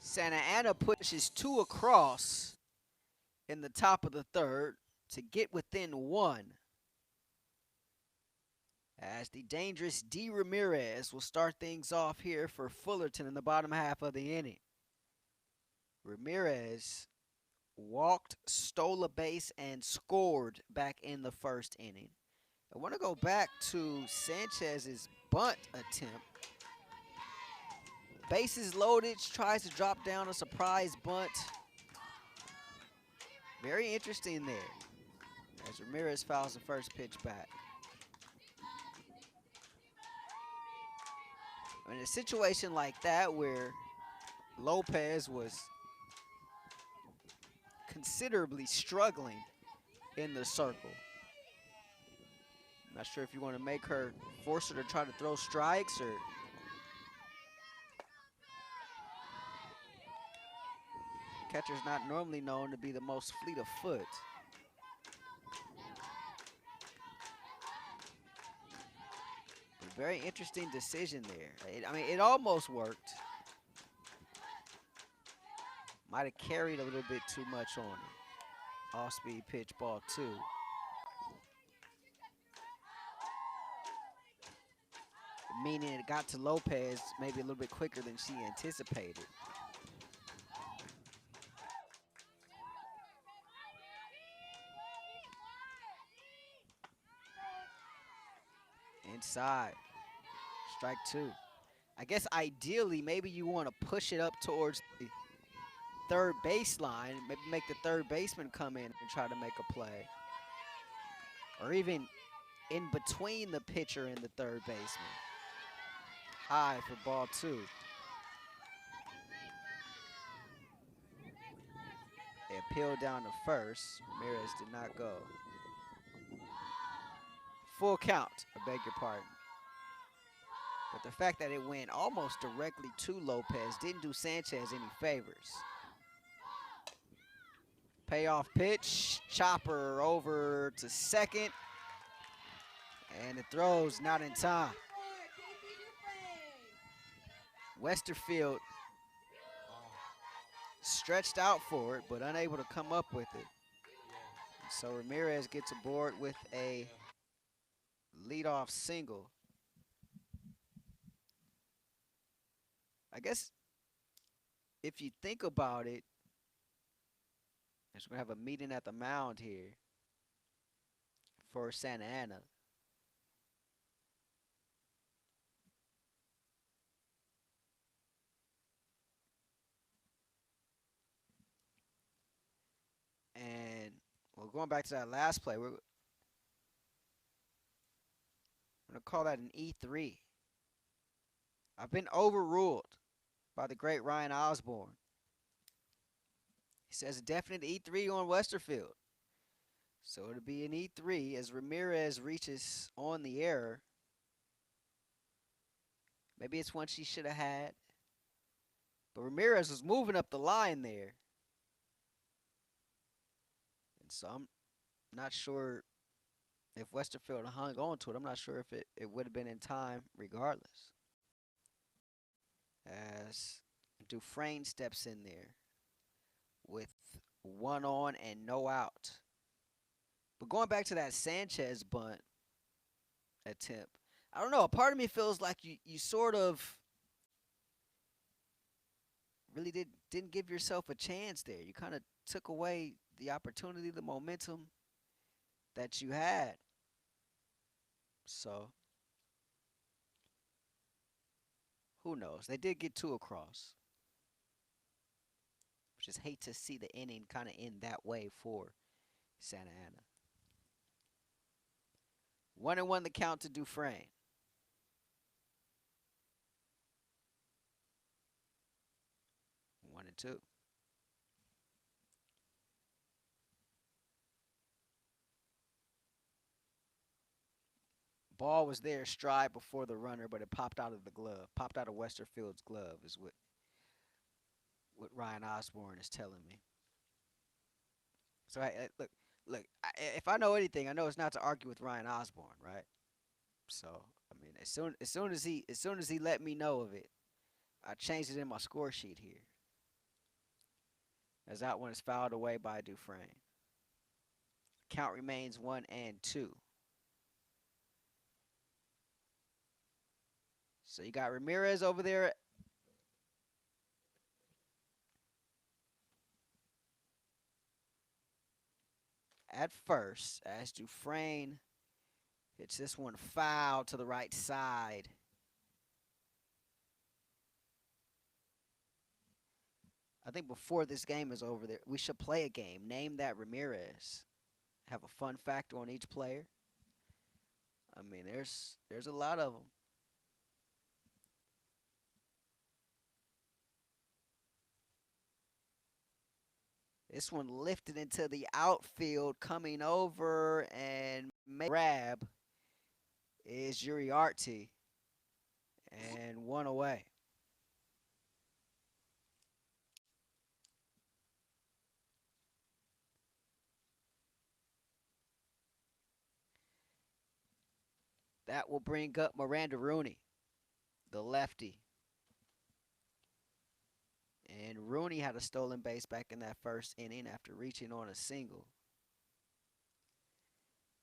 Santa Ana pushes 2 across in the top of the third to get within 1. As the dangerous D. Ramirez will start things off here for Fullerton in the bottom half of the inning. Ramirez walked, stole a base, and scored back in the first inning. I want to go back to Sanchez's bunt attempt. Bases loaded, tries to drop down a surprise bunt. Very interesting there as Ramirez fouls the first pitch back. In a situation like that where Lopez was considerably struggling in the circle, I'm not sure if you want to make her, force her to try to throw strikes or catcher's not normally known to be the most fleet of foot. A very interesting decision there. I mean, it almost worked. Might have carried a little bit too much on it. Off-speed pitch, ball 2. Meaning it got to Lopez maybe a little bit quicker than she anticipated. Inside, strike 2. I guess ideally maybe you want to push it up towards the third baseline, maybe make the third baseman come in and try to make a play. Or even in between the pitcher and the third baseman. High for ball 2. They appealed down to first. Ramirez did not go. Full count, I beg your pardon. But the fact that it went almost directly to Lopez didn't do Sanchez any favors. Payoff pitch, chopper over to second. And the throw's not in time. Westerfield stretched out for it, but unable to come up with it. So Ramirez gets aboard with a leadoff single. I guess if you think about it, we're going to have a meeting at the mound here for Santa Ana. going back to that last play, we're going to call that an E3. I've been overruled by the great Ryan Osborne. He says a definite E3 on Westerfield. So it'll be an E3 as Ramirez reaches on the error. Maybe it's one she should have had. But Ramirez was moving up the line there. And so I'm not sure if Westerfield hung on to it. I'm not sure if it would have been in time regardless. As Dufresne steps in there with one on and no out. But going back to that Sanchez bunt attempt, I don't know. A part of me feels like you sort of really didn't give yourself a chance there. You kind of took away the opportunity, the momentum that you had. So, who knows? They did get two across. Just hate to see the inning kind of end that way for Santa Ana. 1-1 the count to Dufresne. 1-2. Ball was there stride before the runner, but it popped out of the glove. Popped out of Westerfield's glove is what Ryan Osborne is telling me. So look. If I know anything, I know it's not to argue with Ryan Osborne, right? So I mean, as soon as he let me know of it, I changed it in my score sheet here. As that one is fouled away by Dufresne. Count remains 1-2. So you got Ramirez over there at first as Dufresne hits this one foul to the right side. I think before this game is over, we should play a game. Name that Ramirez. Have a fun fact on each player. I mean, there's a lot of them. This one lifted into the outfield, coming over and grab is Uriarte, and one away. That will bring up Miranda Rooney, the lefty. And Rooney had a stolen base back in that first inning after reaching on a single.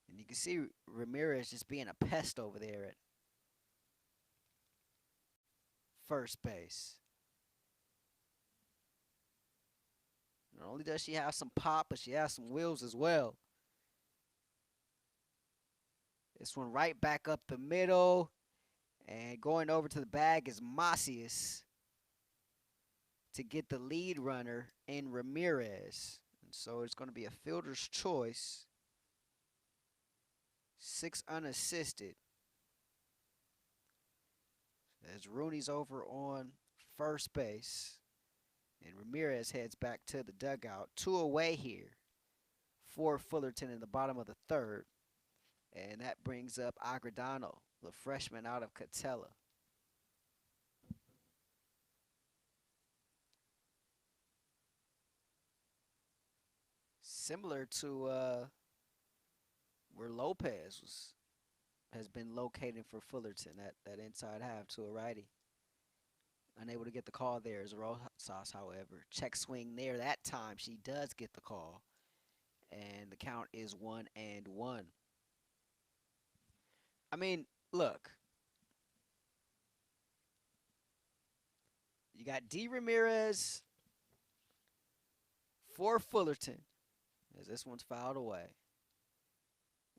And you can see Ramirez just being a pest over there at first base. Not only does she have some pop, but she has some wheels as well. This one right back up the middle. And going over to the bag is Macias to get the lead runner in Ramirez. And so it's going to be a fielder's choice. 6 unassisted. As Rooney's over on first base. And Ramirez heads back to the dugout. 2 away here for Fullerton in the bottom of the third. And that brings up Agredano, the freshman out of Catella. Similar to where Lopez has been located for Fullerton, that inside half to a righty. Unable to get the call there is Rosas, however. Check swing there. That time she does get the call. And the count is 1-1. I mean, look. You got D. Ramirez for Fullerton, as this one's fouled away.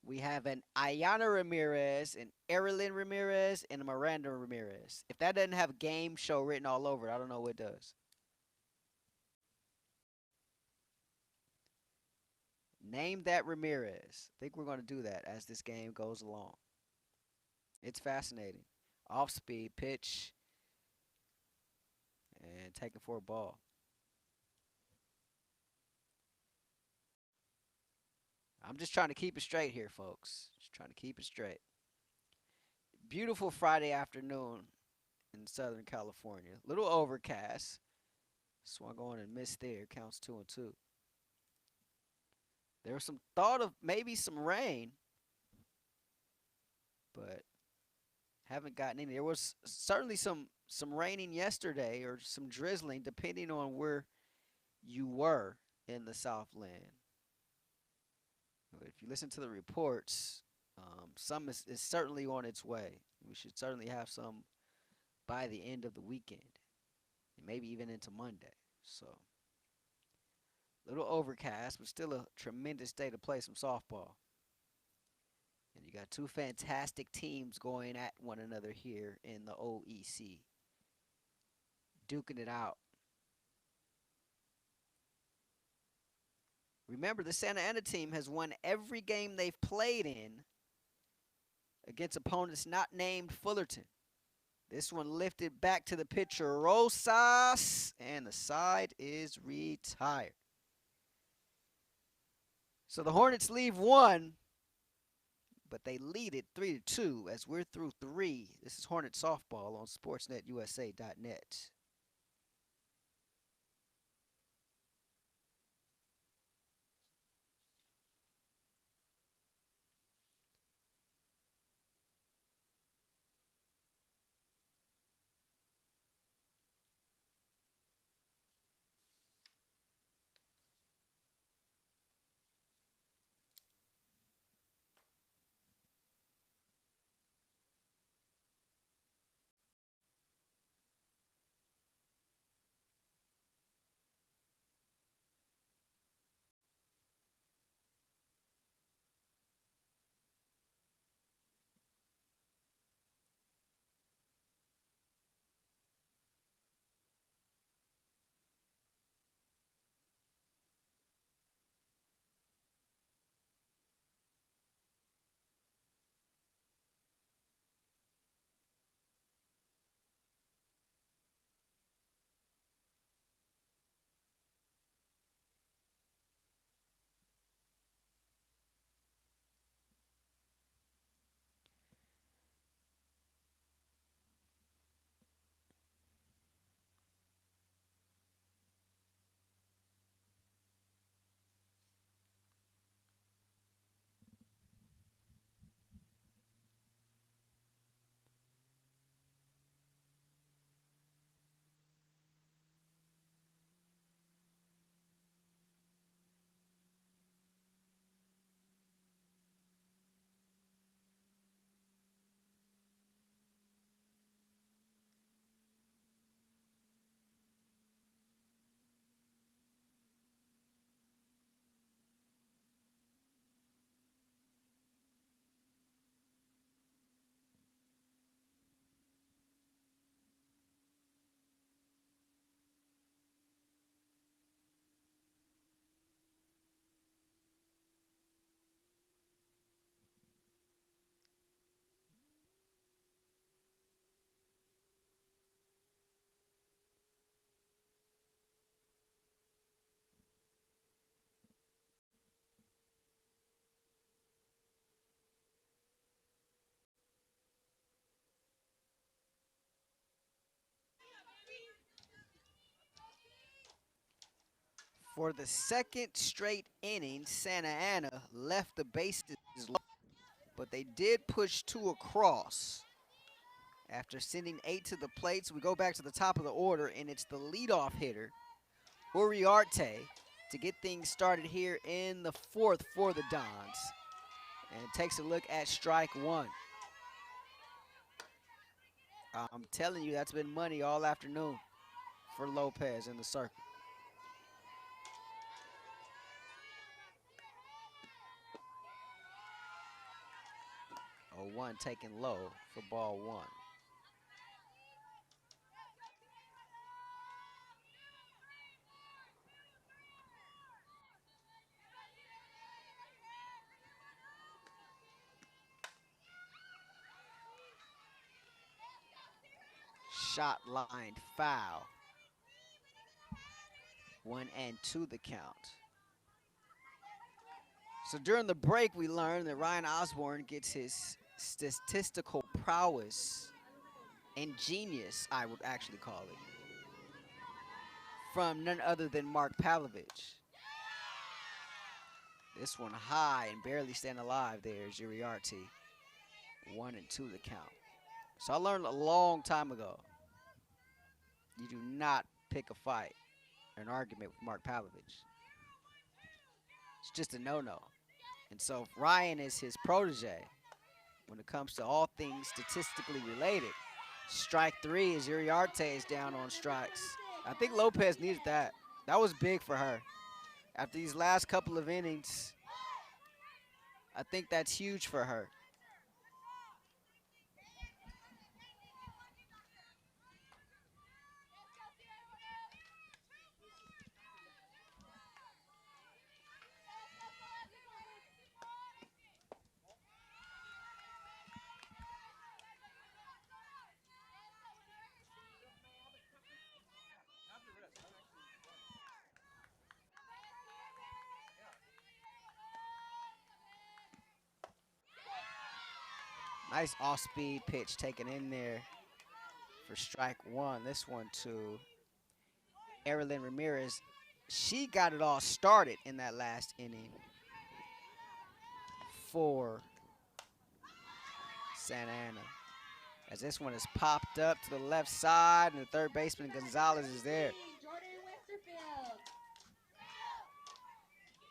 We have an Ayana Ramirez, an Erilyn Ramirez, and a Miranda Ramirez. If that doesn't have game show written all over it, I don't know what does. Name that Ramirez. I think we're going to do that as this game goes along. It's fascinating. Off speed, pitch, and taking for a ball. I'm just trying to keep it straight here, folks. Just trying to keep it straight. Beautiful Friday afternoon in Southern California. Little overcast. Swung on and missed there. Counts 2-2. There was some thought of maybe some rain, but haven't gotten any. There was certainly some raining yesterday or some drizzling, depending on where you were in the Southland. But if you listen to the reports, some is certainly on its way. We should certainly have some by the end of the weekend, and maybe even into Monday. So, little overcast, but still a tremendous day to play some softball. And you got two fantastic teams going at one another here in the OEC, duking it out. Remember, the Santa Ana team has won every game they've played in against opponents not named Fullerton. This one lifted back to the pitcher, Rosas, and the side is retired. So the Hornets leave one, but they lead it 3-2 as we're through three. This is Hornet Softball on SportsNetUSA.net. For the second straight inning, Santa Ana left the bases low, but they did push two across. After sending 8 to the plates, we go back to the top of the order, and it's the leadoff hitter, Uriarte, to get things started here in the fourth for the Dons. And takes a look at strike one. I'm telling you, that's been money all afternoon for Lopez in the circle. 0-1 taken low for ball one. shot line foul. 1-2 the count. So during the break, we learned that Ryan Osborne gets his statistical prowess and genius, I would actually call it, from none other than Mark Palovich. This one high and barely staying alive there, Uriarte. 1-2 the count. So I learned a long time ago, you do not pick a fight or an argument with Mark Palovich. It's just a no-no. And so if Ryan is his protege when it comes to all things statistically related. Strike three as Uriarte is down on strikes. I think Lopez needed that. That was big for her. After these last couple of innings, I think that's huge for her. Nice off-speed pitch taken in there for strike one. This one to Erilyn Ramirez. She got it all started in that last inning for Santa Ana. As this one is popped up to the left side, and the third baseman Gonzalez is there.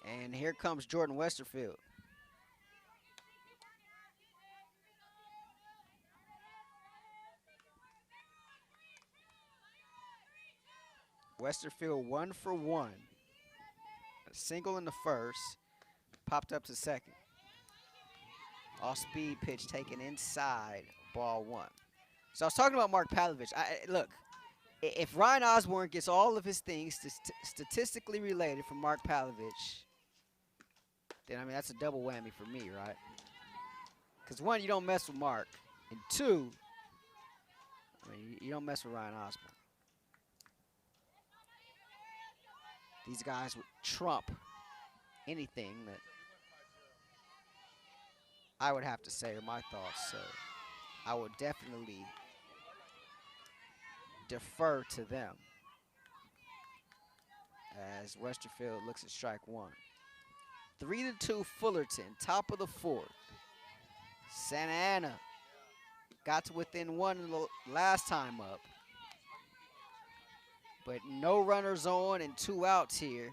And here comes Jordan Westerfield. Westerfield 1 for 1. A single in the first, popped up to second. Off-speed pitch taken inside, ball one. So I was talking about Mark Palovich. Look, if Ryan Osborne gets all of his things statistically related from Mark Palovich, then, I mean, that's a double whammy for me, right? Because, one, you don't mess with Mark. And two, I mean, you don't mess with Ryan Osborne. These guys would trump anything that I would have to say or my thoughts. So I would definitely defer to them as Westerfield looks at strike one. 3-2 Fullerton, top of the fourth. Santa Ana got to within one in the last time up. But no runners on and 2 outs here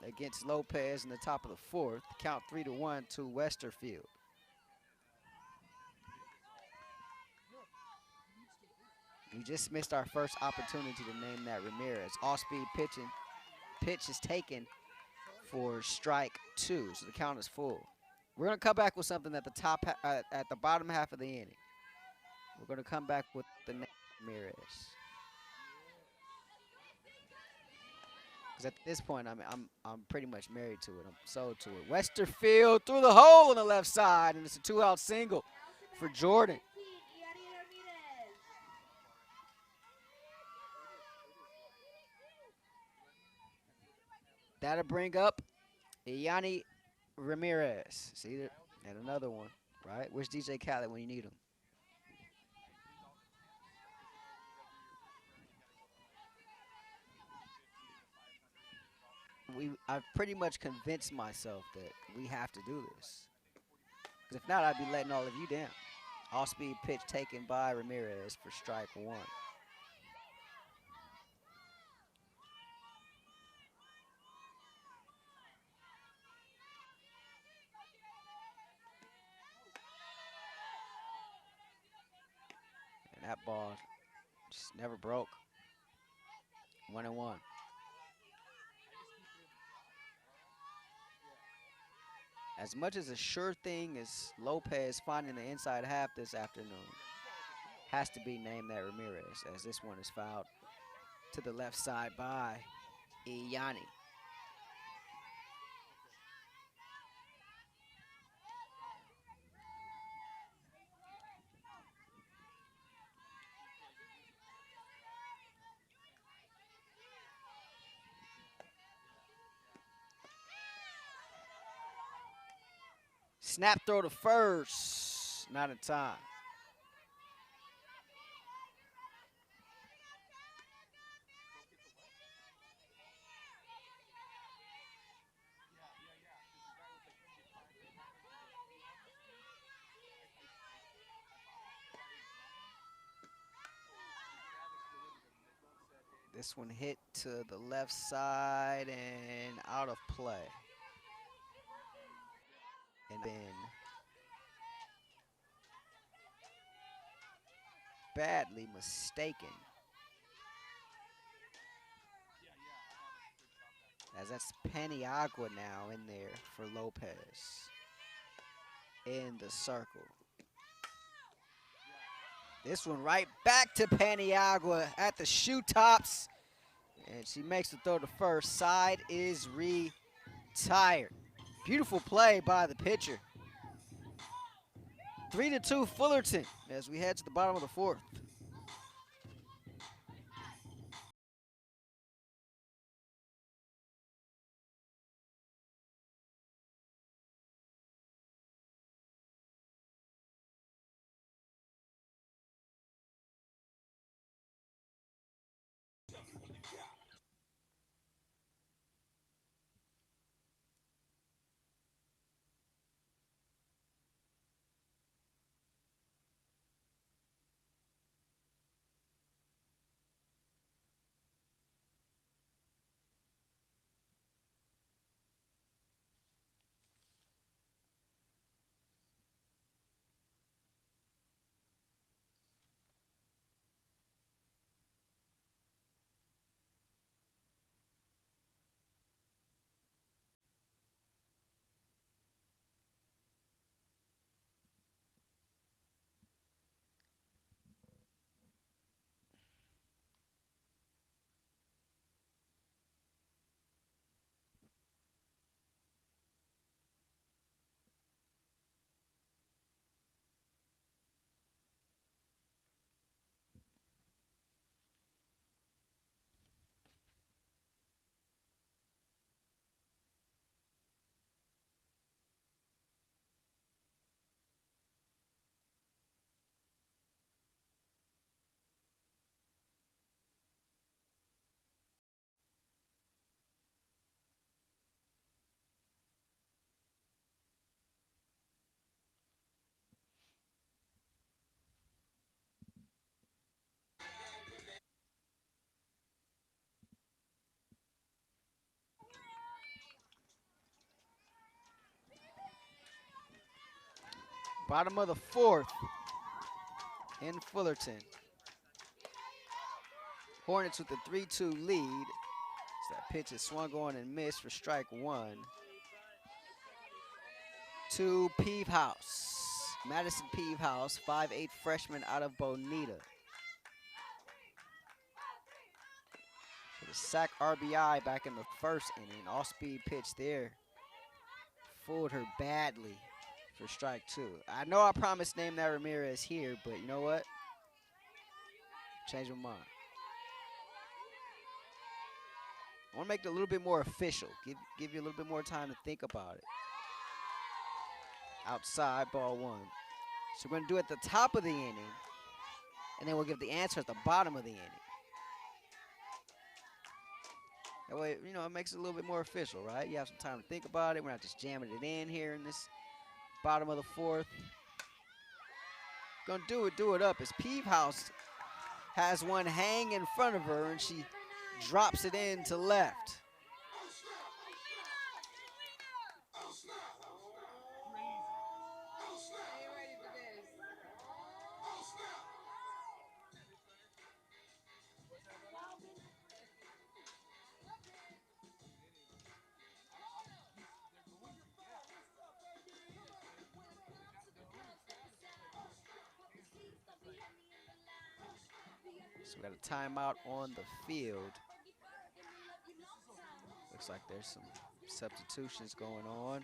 against Lopez in the top of the fourth. Count 3-1 to Westerfield. We just missed our first opportunity to name that Ramirez. Off-speed pitch is taken for strike two, so the count is full. We're going to come back with something at the bottom half of the inning. We're going to come back with the name Ramirez. Because at this point, I'm pretty much married to it. I'm sold to it. Westerfield through the hole on the left side, and it's a 2-out single for Jordan. That'll bring up Yanni Ramirez. See that? And another one, right? Where's DJ Khaled when you need him? I've pretty much convinced myself that we have to do this. Because if not, I'd be letting all of you down. Off-speed pitch taken by Ramirez for strike one. And that ball just never broke. 1-1. As much as a sure thing as Lopez finding the inside half this afternoon, has to be named that Ramirez, as this one is fouled to the left side by Yanni. Snap throw to first. Not in time. This one hit to the left side and out of play. And been badly mistaken. As that's Paniagua now in there for Lopez in the circle. This one right back to Paniagua at the shoe tops. And she makes the throw to first. Side is retired. Beautiful play by the pitcher. 3-2 Fullerton as we head to the bottom of the fourth. Bottom of the fourth in Fullerton. Hornets with a 3-2 lead. So that pitch is swung on and missed for strike one. To Peevehouse. Madison Peevehouse, 5'8" freshman out of Bonita. For the sack RBI back in the first inning. All-speed pitch there. Fooled her badly for strike two. I know I promised name that Ramirez here, but you know what? Change my mind. I want to make it a little bit more official. Give you a little bit more time to think about it. Outside, ball one. So we're going to do it at the top of the inning, and then we'll give the answer at the bottom of the inning. That way, you know, it makes it a little bit more official, right? You have some time to think about it. We're not just jamming it in here in this bottom of the fourth. Gonna do it up as Peevehouse has one hang in front of her, and she drops it in to left. So we got a timeout on the field. Looks like there's some substitutions going on.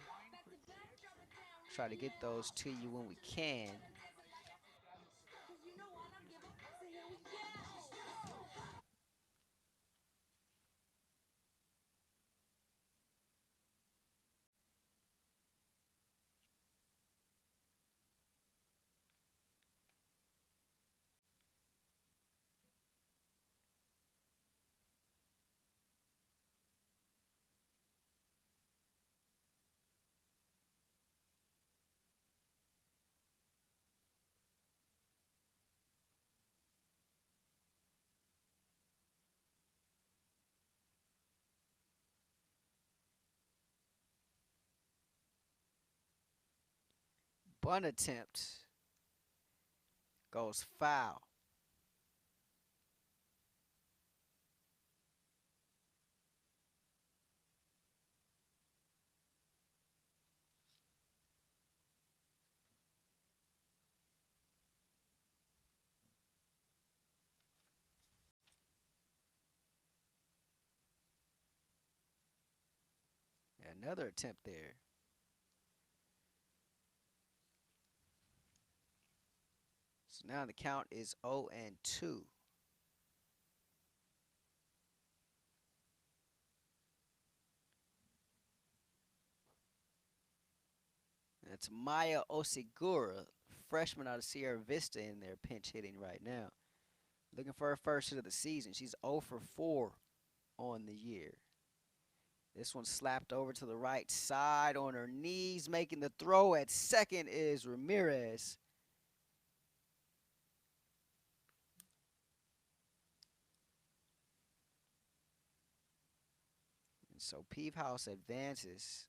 Try to get those to you when we can. Bunt attempt goes foul. Another attempt there. So now the count is 0-2. That's Maya Osigura, freshman out of Sierra Vista, in there pinch hitting right now. Looking for her first hit of the season. She's 0 for 4 on the year. This one slapped over to the right side on her knees, making the throw at second is Ramirez. And so Peave House advances,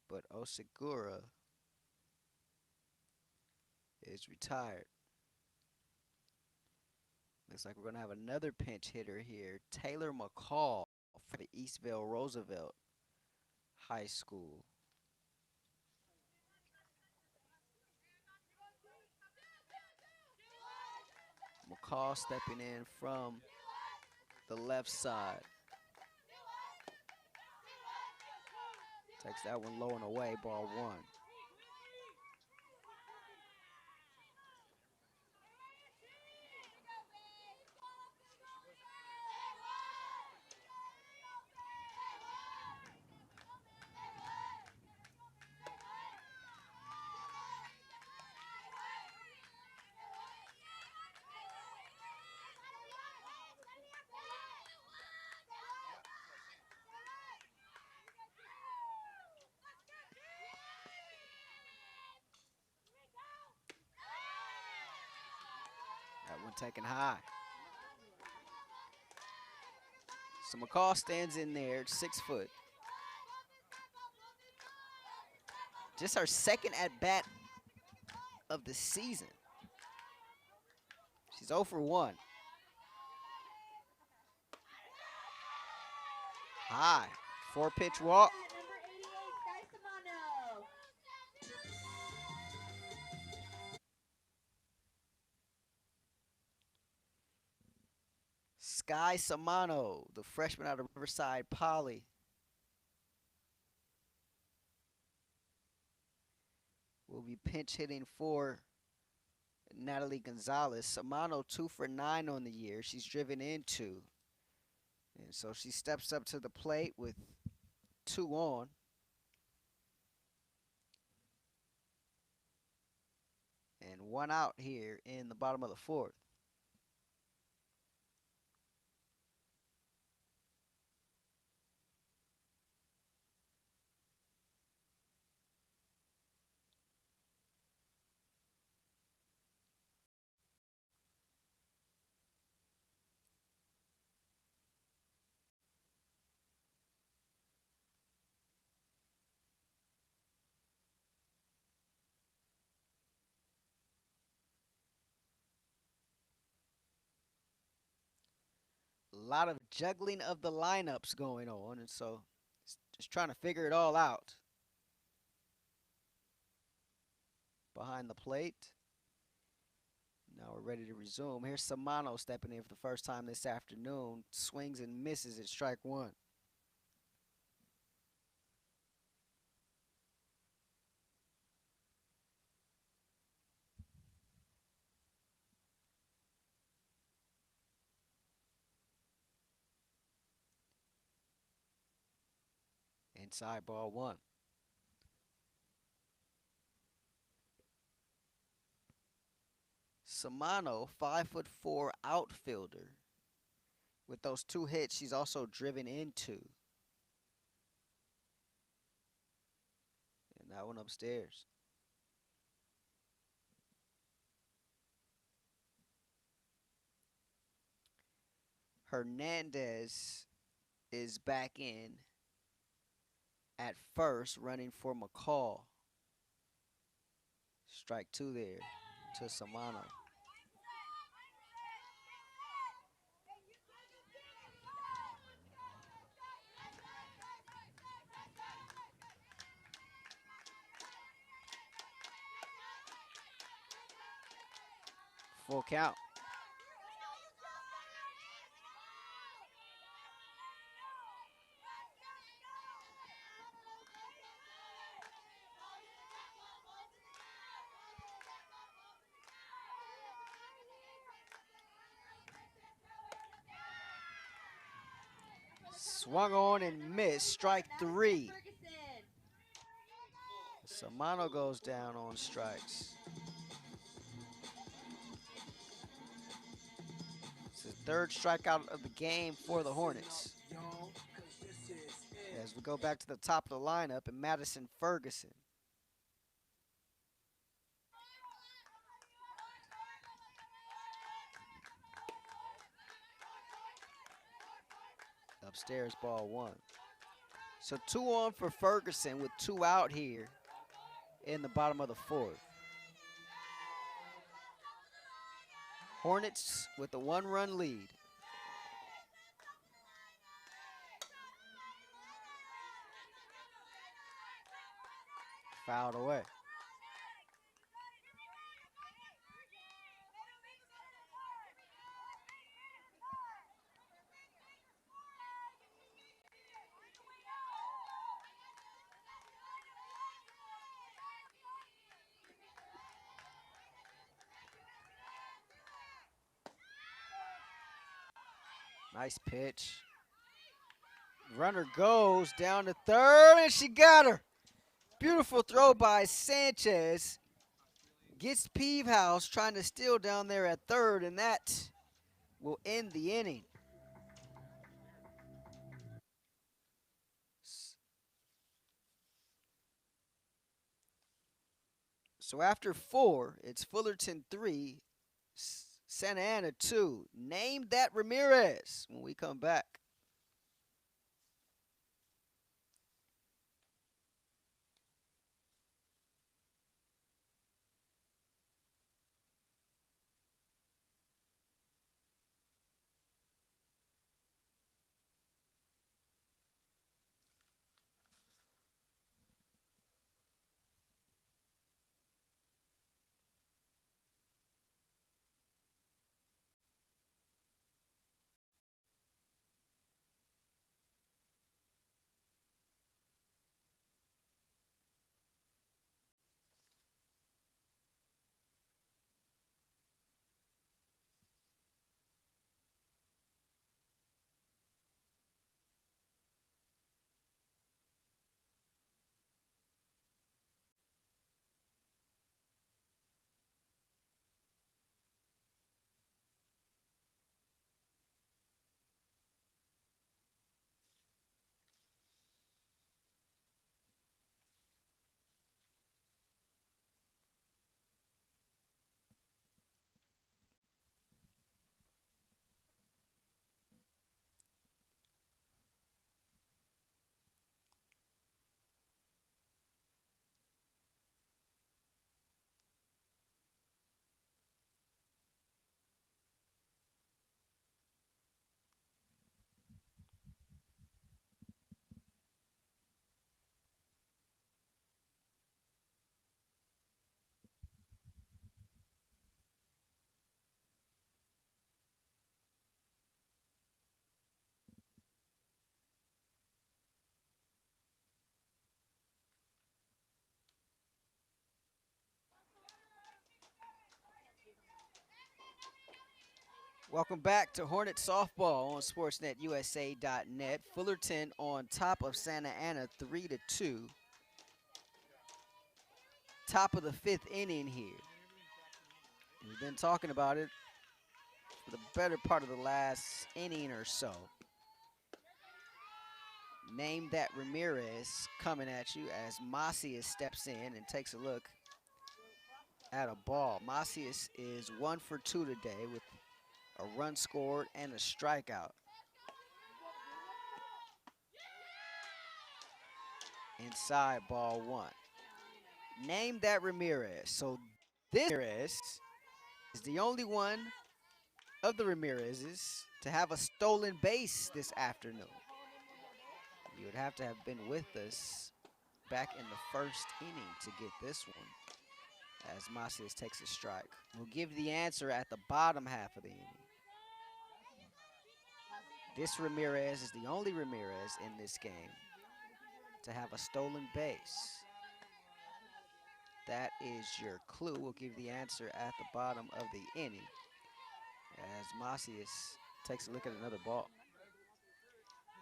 but Osigura is retired. Looks like we're going to have another pinch hitter here. Taylor McCall for the Eastville Roosevelt High School. McCall stepping in from the left side. Takes that one low and away, ball one. That one taken high. So McCall stands in there, 6 foot. Just her second at bat of the season. She's 0 for 1. High. 4-pitch walk. Sky Samano, the freshman out of Riverside Poly. Will be pinch hitting for Natalie Gonzalez. Samano 2 for 9 on the year. She's driven in 2. And so she steps up to the plate with 2 on. And 1 out here in the bottom of the 4th. A lot of juggling of the lineups going on, and so just trying to figure it all out behind the plate. Now we're ready to resume. Here's Samano stepping in for the first time this afternoon. Swings and misses at strike 1. Inside, ball 1. Samano, 5'4" outfielder. With those 2 hits, she's also driven in 2. And that one upstairs. Hernandez is back in at first, running for McCall. Strike 2 there to Samano. Full count. Swung on and missed. Strike 3. Samano goes down on strikes. It's the third strikeout of the game for the Hornets. As we go back to the top of the lineup, and Madison Ferguson. Upstairs, ball 1. So 2 on for Ferguson with 2 out here in the bottom of the 4th. Hornets with a 1-run lead. Fouled away. Nice pitch. Runner goes down to third, and she got her. Beautiful throw by Sanchez. Gets Peevehouse trying to steal down there at third, and that will end the inning. So after 4, it's Fullerton 3, Santa Ana 2. Name that Ramirez when we come back. Welcome back to Hornet Softball on SportsNetUSA.net. Fullerton on top of Santa Ana 3-2. Top of the 5th inning here. We've been talking about it for the better part of the last inning or so. Name that Ramirez coming at you as Macias steps in and takes a look at a ball. Macias is 1 for 2 today with a run scored and a strikeout. inside ball one. Name that Ramirez. So this Ramirez is the only one of the Ramirez's to have a stolen base this afternoon. You would have to have been with us back in the first inning to get this one, as Macias takes a strike. We'll give the answer at the bottom half of the inning. This Ramirez is the only Ramirez in this game to have a stolen base. That is your clue. We'll give the answer at the bottom of the inning as Macias takes a look at another ball.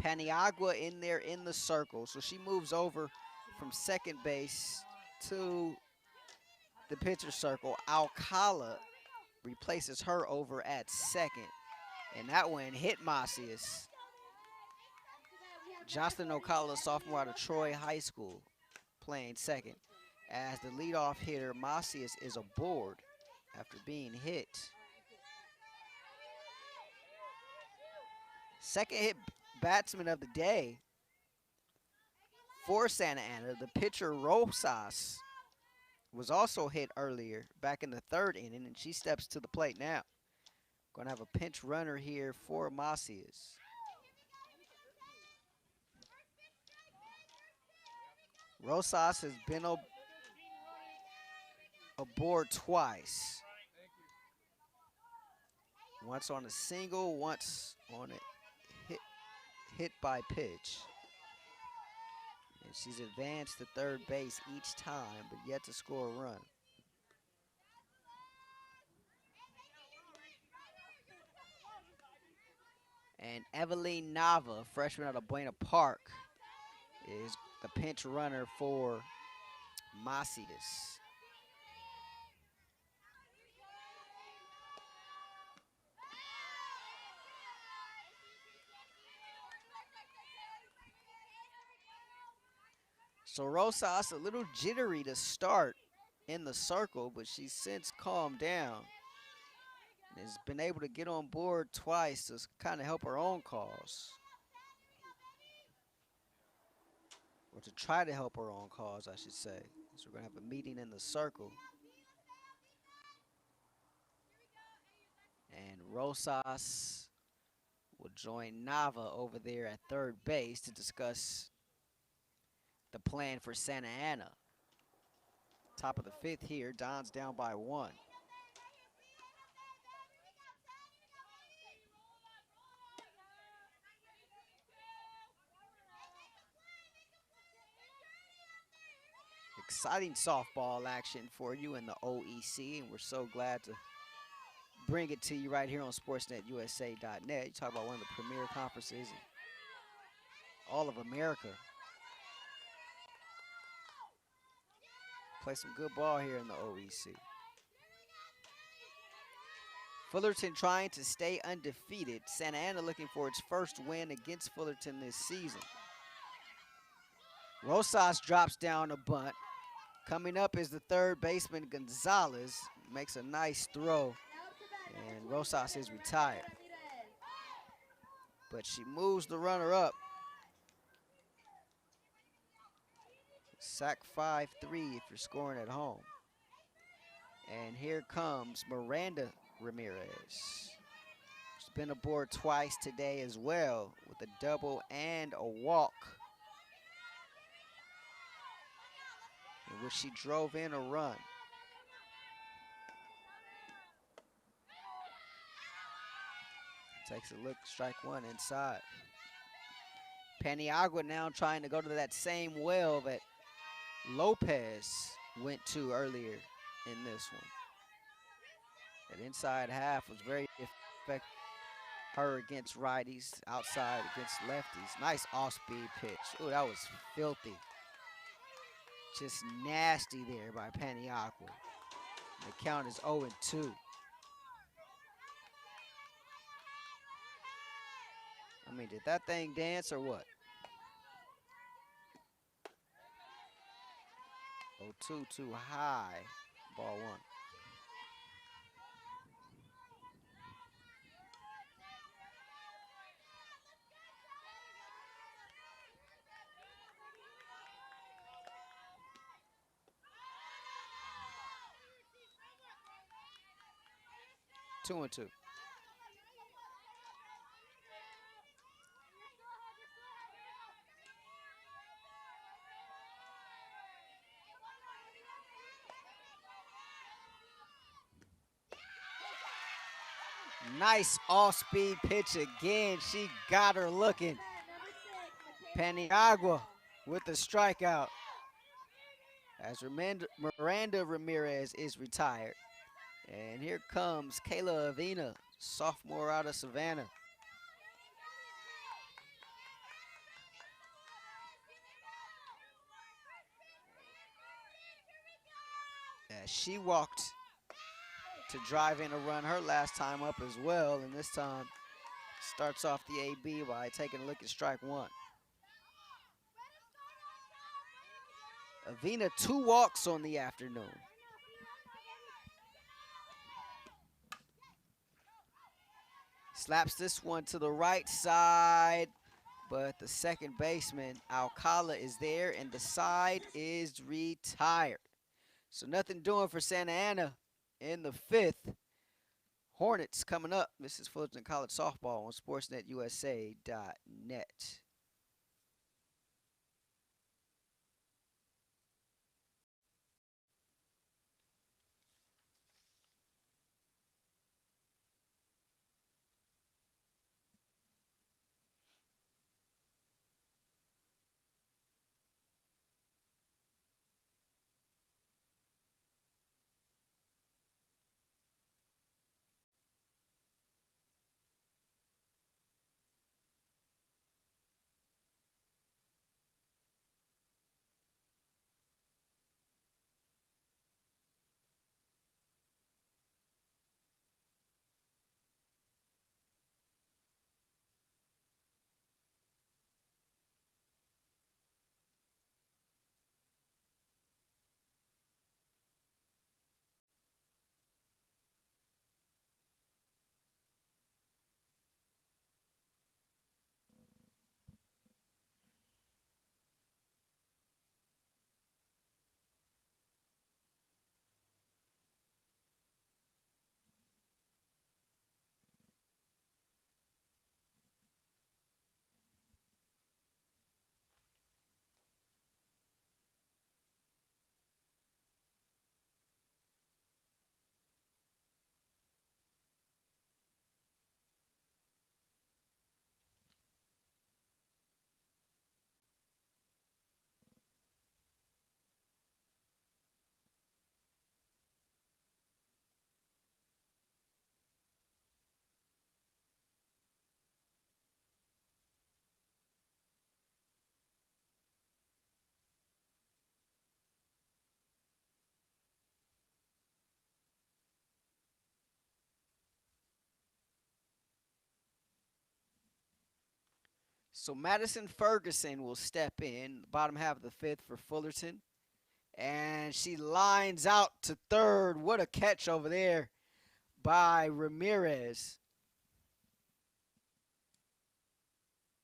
Paniagua in there in the circle, so she moves over from second base to the pitcher circle. Alcala replaces her over at second, and that one hit Macias. Jocelyn Ocala, sophomore out of Troy High School, playing second. As the leadoff hitter, Macias is aboard after being hit. Second hit batsman of the day for Santa Ana, the pitcher Rosas, was also hit earlier back in the third inning, and she steps to the plate now. Going to have a pinch runner here for Macias. Rosas has been aboard twice. Once on a single, once on a hit by pitch. And she's advanced to third base each time, but yet to score a run. And Eveline Nava, freshman out of Buena Park, is the pinch runner for Macias. So Rosas a little jittery to start in the circle, but she's since calmed down and has been able to get on board twice to kind of help her own cause. Or to try to help her own cause, I should say. So we're going to have a meeting in the circle. And Rosas will join Nava over there at third base to discuss the plan for Santa Ana. Top of the fifth here, Don's down by one. Exciting softball action for you in the OEC, and we're so glad to bring it to you right here on SportsNetUSA.net. You talk about one of the premier conferences in all of America. Play some good ball here in the OEC. Fullerton trying to stay undefeated. Santa Ana looking for its first win against Fullerton this season. Rosas drops down a bunt. Coming up is the third baseman, Gonzalez. Makes a nice throw, and Rosas is retired. But she moves the runner up. Sack 5-3 if you're scoring at home. And here comes Miranda Ramirez. She's been aboard twice today as well with a double and a walk, in which she drove in a run. Takes a look, strike one inside. Paniagua now trying to go to that same well that Lopez went to earlier in this one. That inside half was very effective. Her against righties, outside against lefties. Nice off-speed pitch. Oh, that was filthy. Just nasty there by Paniagua. The count is 0-2. I mean, did that thing dance or what? 0-2 too high. Ball one. 2-2. Nice off-speed pitch again. She got her looking. Paniagua with the strikeout. As Miranda Ramirez is retired. And here comes Kayla Avina, sophomore out of Savannah. As she walked to drive in a run her last time up as well, and this time starts off the AB by taking a look at strike one. Avina 2 walks on the afternoon. Slaps this one to the right side, but the second baseman, Alcala, is there, and the side is retired. So nothing doing for Santa Ana in the 5th. Hornets coming up. This is Fullerton College Softball on SportsNetUSA.net. So Madison Ferguson will step in, the bottom half of the 5th for Fullerton. And she lines out to third. What a catch over there by Ramirez.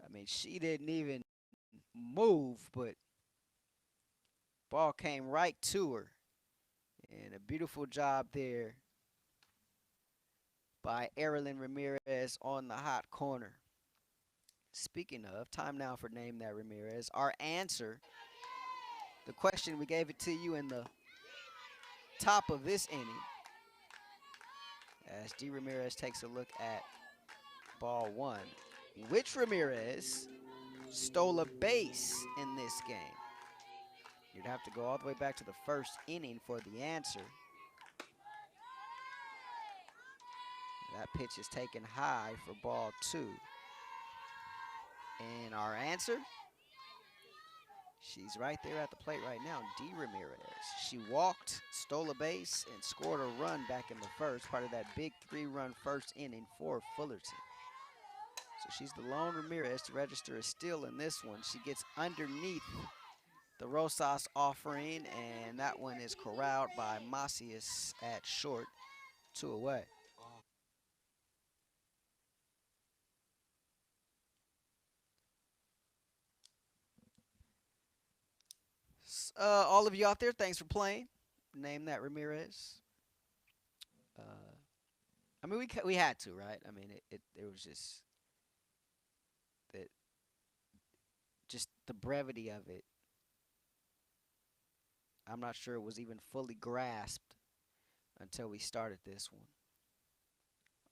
I mean, she didn't even move, but ball came right to her. And a beautiful job there by Erilyn Ramirez on the hot corner. Speaking of, time now for Name That Ramirez. Our answer, the question, we gave it to you in the top of this inning. As D. Ramirez takes a look at ball one. Which Ramirez stole a base in this game? You'd have to go all the way back to the first inning for the answer. That pitch is taken high for ball two. And our answer? She's right there at the plate right now, D. Ramirez. She walked, stole a base, and scored a run back in the first, part of that big 3-run first inning for Fullerton. So she's the lone Ramirez to register a steal in this one. She gets underneath the Rosas offering, and that one is corralled by Macias at short, 2 away. All of you out there, thanks for playing. Name That Ramirez. I mean, we had to, right? I mean, it was that just the brevity of it. I'm not sure it was even fully grasped until we started this one.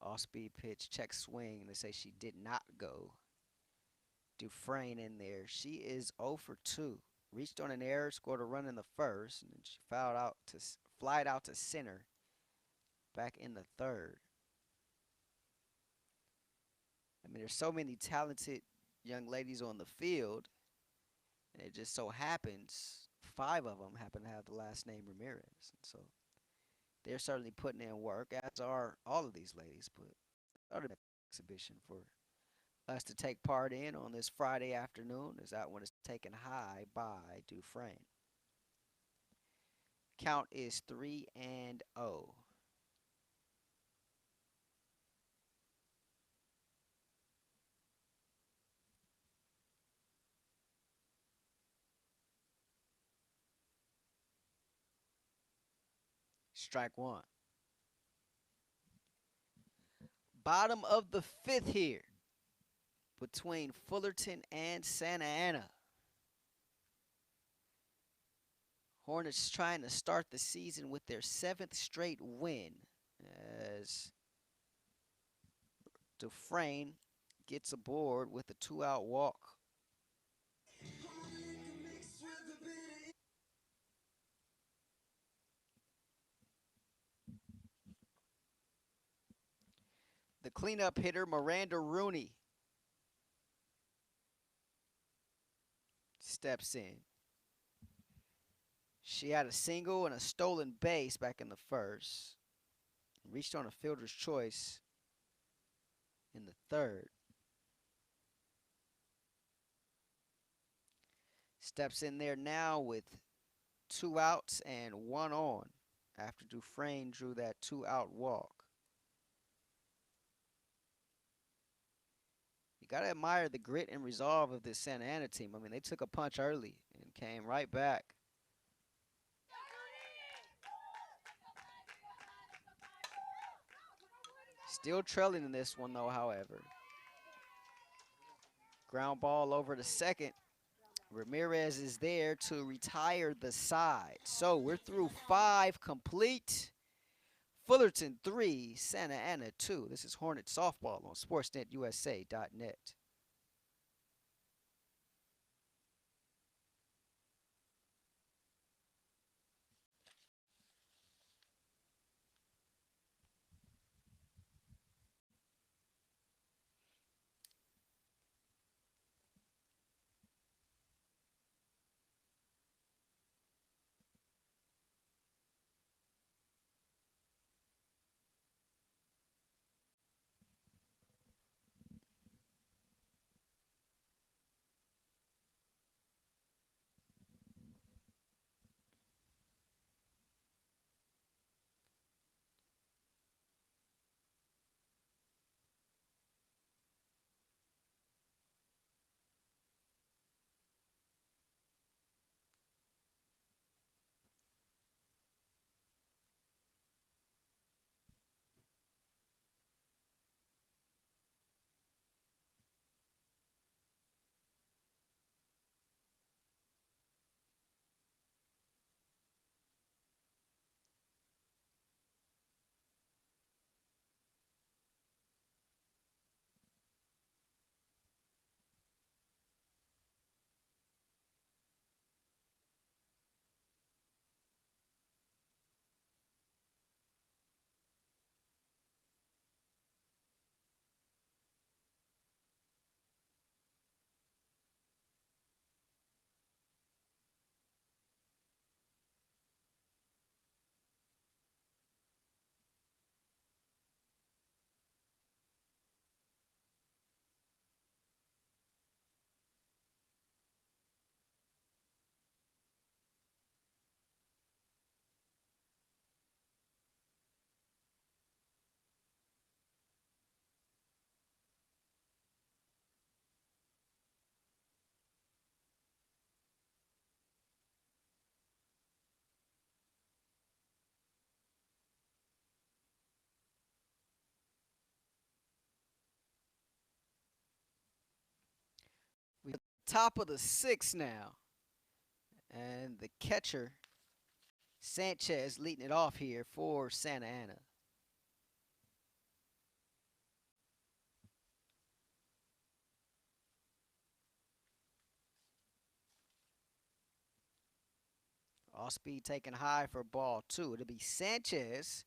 Off speed pitch, check swing. They say she did not go. Dufresne in there. She is 0 for 2. Reached on an error, scored a run in the first, and then she fouled out to flied out to center back in the third. I mean, there's so many talented young ladies on the field, and it just so happens 5 of them happen to have the last name Ramirez. And so they're certainly putting in work, as are all of these ladies. But started an exhibition for us to take part in on this Friday afternoon, as that one is taken high by Dufresne. Count is 3-0. Strike one. Bottom of the fifth here between Fullerton and Santa Ana. Hornets trying to start the season with their 7th straight win as Dufresne gets aboard with a 2-out walk. The cleanup hitter, Miranda Rooney, steps in. She had a single and a stolen base back in the first. Reached on a fielder's choice in the third. Steps in there now with 2 outs and 1 on after Dufresne drew that 2-out walk. You got to admire the grit and resolve of this Santa Ana team. I mean, they took a punch early and came right back. Still trailing in this one, though, however. Ground ball over to second. Ramirez is there to retire the side. So we're through 5 complete. Fullerton 3, Santa Ana 2. This is Hornet Softball on SportsNetUSA.net. top of the sixth now. And the catcher, Sanchez, leading it off here for Santa Ana. All speed taken high for ball two. It'll be Sanchez.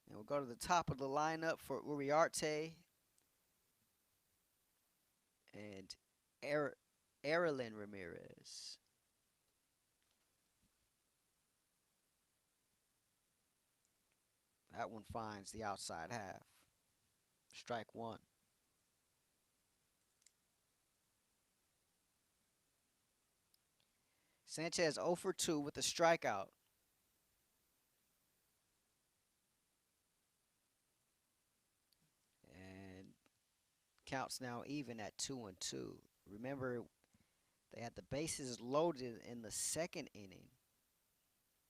And we'll go to the top of the lineup for Uriarte and Erlen Ramirez. That one finds the outside half. Strike one. Sanchez 0 for 2 with a strikeout. And counts now even at 2-2. Remember, they had the bases loaded in the second inning.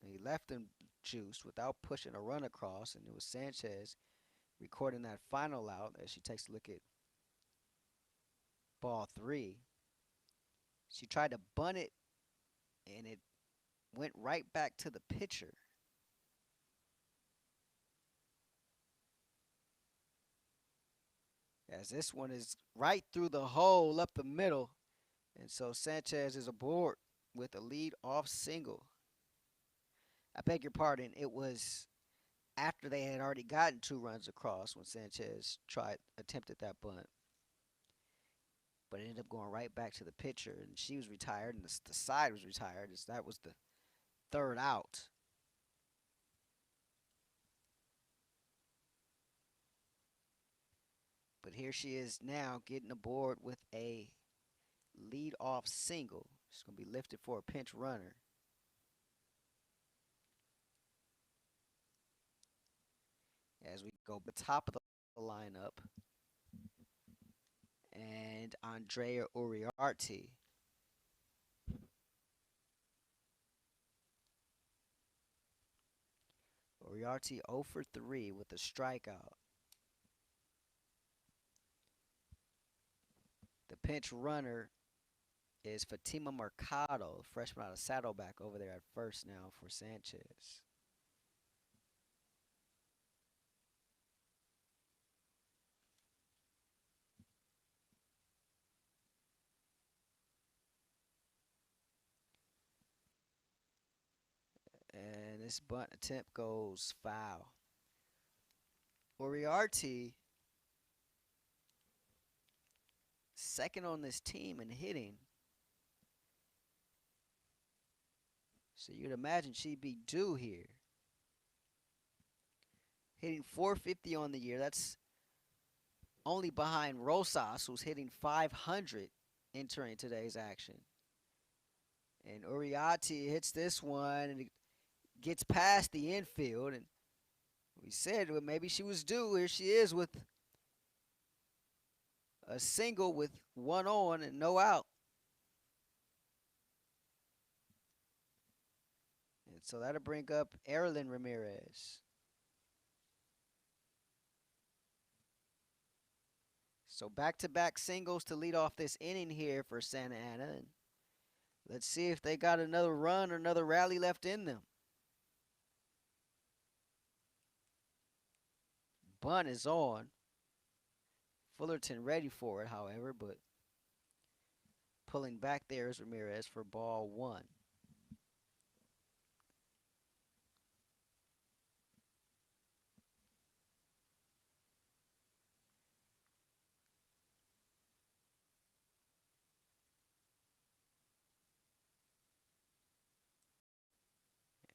He left them juiced without pushing a run across, and it was Sanchez recording that final out as she takes a look at ball three. She tried to bunt it, and it went right back to the pitcher. As this one is right through the hole up the middle, and so Sanchez is aboard with a lead-off single. I beg your pardon, it was after they had already gotten 2 runs across when Sanchez attempted that bunt. But it ended up going right back to the pitcher, and she was retired, and the side was retired. That was the third out. But here she is now getting aboard with a lead-off single. She's going to be lifted for a pinch runner. As we go to the top of the lineup, and Andrea Uriarte. Uriarte 0 for 3 with a strikeout. The pinch runner is Fatima Mercado, freshman out of Saddleback, over there at first now for Sanchez. And this bunt attempt goes foul. Uriarte, second on this team in hitting. So you'd imagine she'd be due here. Hitting .450 on the year. That's only behind Rosas, who's hitting .500 entering today's action. And Uriarte hits this one, and it gets past the infield. And we said, well, maybe she was due. Here she is with a single with 1 on and no out. And so that'll bring up Erlen Ramirez. So back-to-back singles to lead off this inning here for Santa Ana. And let's see if they got another run or another rally left in them. Bunt is on. Fullerton ready for it, however, but pulling back there is Ramirez for ball 1.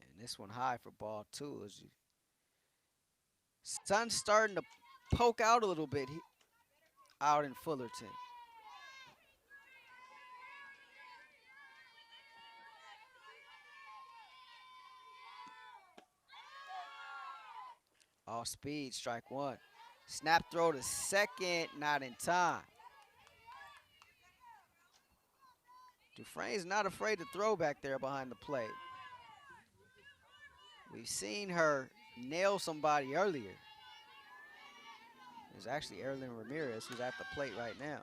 And this one high for ball 2. As you sun's starting to poke out a little bit out in Fullerton. Off speed, strike 1. Snap throw to second, not in time. Dufresne's not afraid to throw back there behind the plate. We've seen her nail somebody earlier. It's actually Erlen Ramirez who's at the plate right now.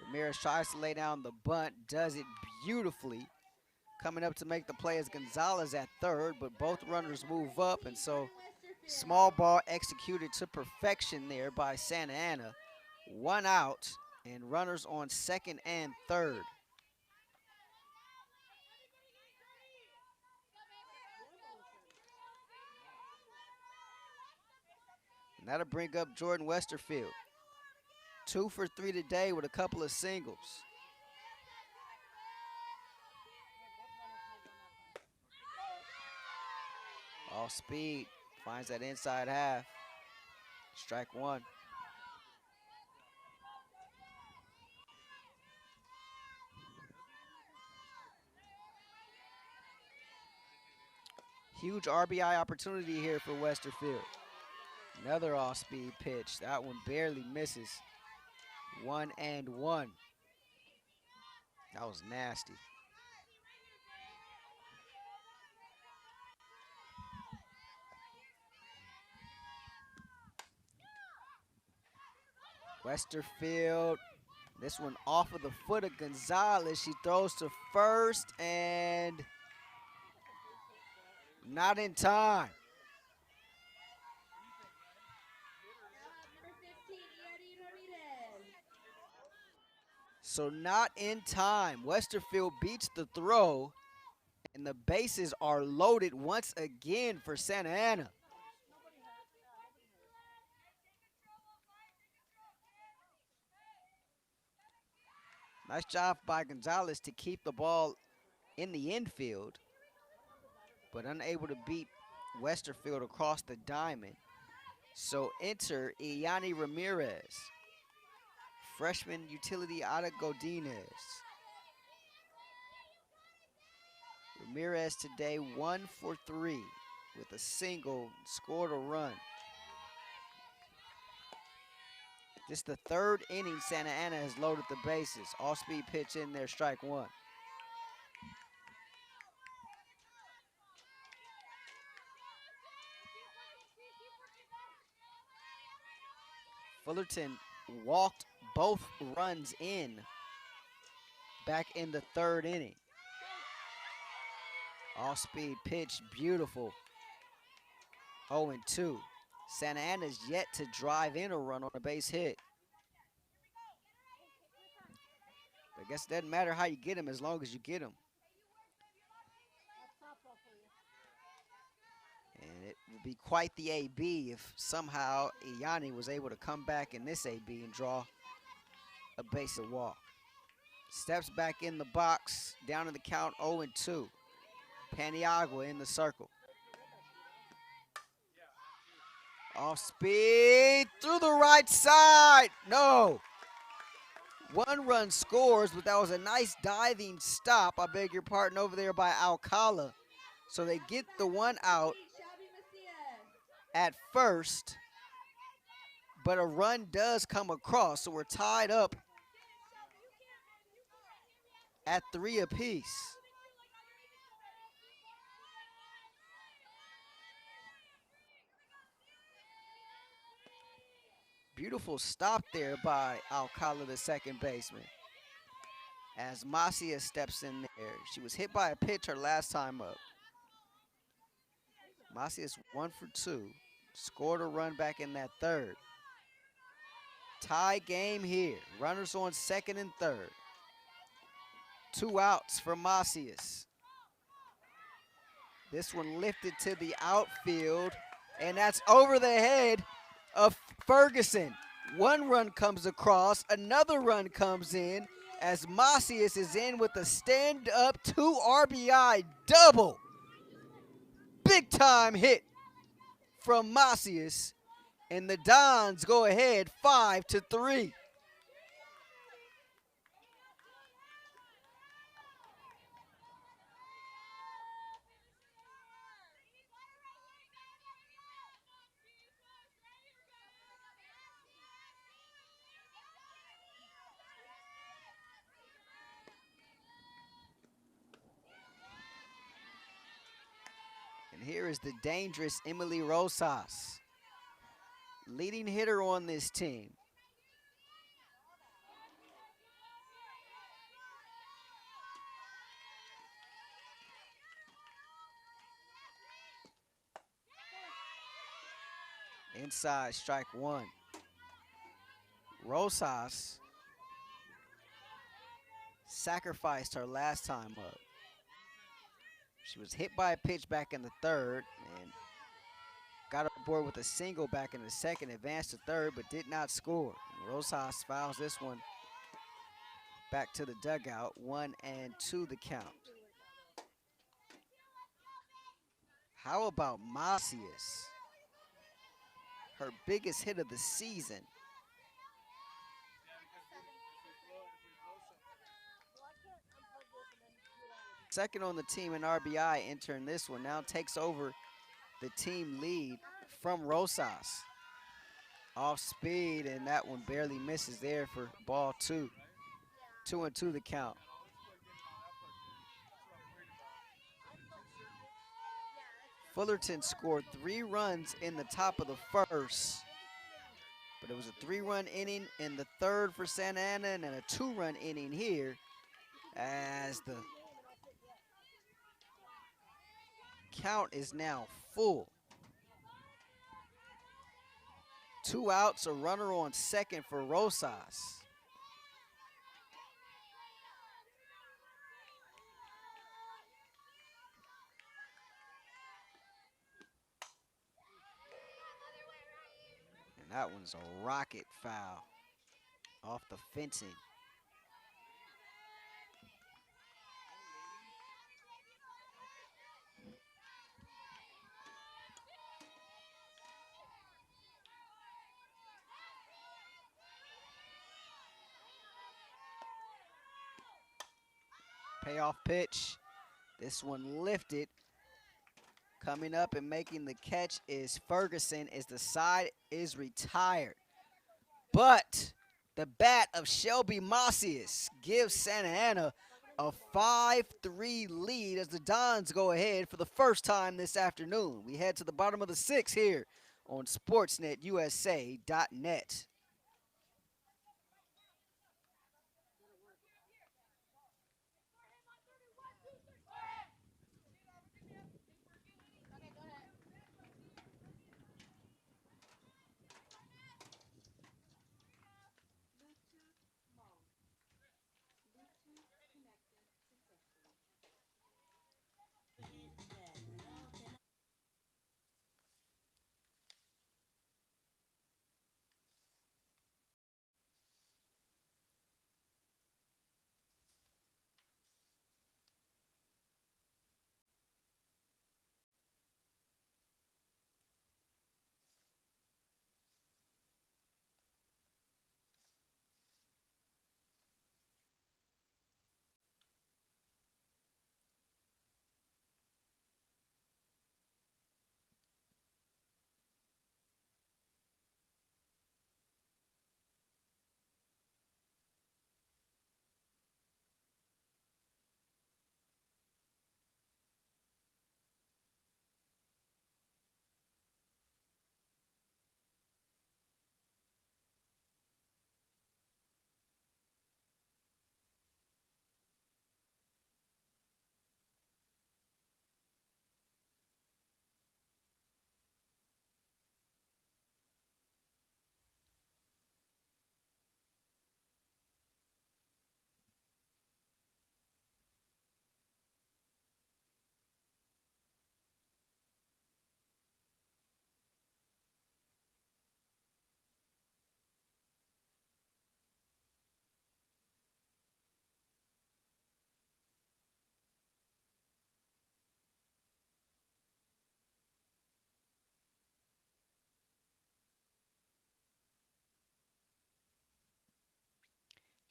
Ramirez tries to lay down the bunt, does it beautifully. Coming up to make the play is Gonzalez at third, but both runners move up, and so small ball executed to perfection there by Santa Ana. 1 out, and runners on second and third. And that'll bring up Jordan Westerfield. 2 for 3 today with a couple of singles. Off speed, finds that inside half. Strike one. Huge RBI opportunity here for Westerfield. Another off-speed pitch. That one barely misses. 1-1. That was nasty. Westerfield, this one off of the foot of Gonzalez. She throws to first and not in time. So not in time. Westerfield beats the throw, and the bases are loaded once again for Santa Ana. Nice job by Gonzalez to keep the ball in the infield, but unable to beat Westerfield across the diamond. So enter Iyani Ramirez, freshman utility out of Godinez. Ramirez today 1 for 3 with a single, scored a run. This is the third inning Santa Ana has loaded the bases. Off-speed pitch in there, strike one. Fullerton walked both runs in back in the third inning. Off-speed pitch, beautiful. 0-2. Santa Ana's yet to drive in a run on a base hit. I guess it doesn't matter how you get him as long as you get him. And it would be quite the AB if somehow Iyani was able to come back in this AB and draw a base hit walk. Steps back in the box, down in the count 0-2. Paniagua in the circle. Off speed through the right side. No. 1 run scores, but that was a nice diving stop. I beg your pardon, over there by Alcala. So they get the 1 out at first, but a run does come across. So we're tied up at 3 apiece. Beautiful stop there by Alcala, the second baseman. As Macia steps in there. She was hit by a pitch her last time up. Macias 1 for 2. Scored a run back in that third. Tie game here. Runners on second and third. 2 outs for Macias. This one lifted to the outfield, and that's over the head of Ferguson. 1 run comes across, another run comes in as Macias is in with a stand-up 2 RBI double. Big time hit from Macias, and the Dons go ahead 5-3. And here is the dangerous Emily Rosas, leading hitter on this team. inside, strike one. Rosas sacrificed her last time up. She was hit by a pitch back in the third and got aboard with a single back in the second, advanced to third, but did not score. Rosas fouls this one back to the dugout, 1-2 the count. How about Macias? Her biggest hit of the season. Second on the team in RBI, entering this one. Now takes over the team lead from Rosas. Off speed, and that one barely misses there for ball two. 2-2 the count. Fullerton scored 3 runs in the top of the first, but it was a 3-run inning in the third for Santa Ana and a 2-run inning here as the count is now full. 2 outs, a runner on second for Rosas. And that one's a rocket foul off the fencing. Payoff pitch. This one lifted. Coming up and making the catch is Ferguson as the side is retired. But the bat of Shelby Macias gives Santa Ana a 5-3 lead as the Dons go ahead for the first time this afternoon. We head to the bottom of the sixth here on SportsNetUSA.net.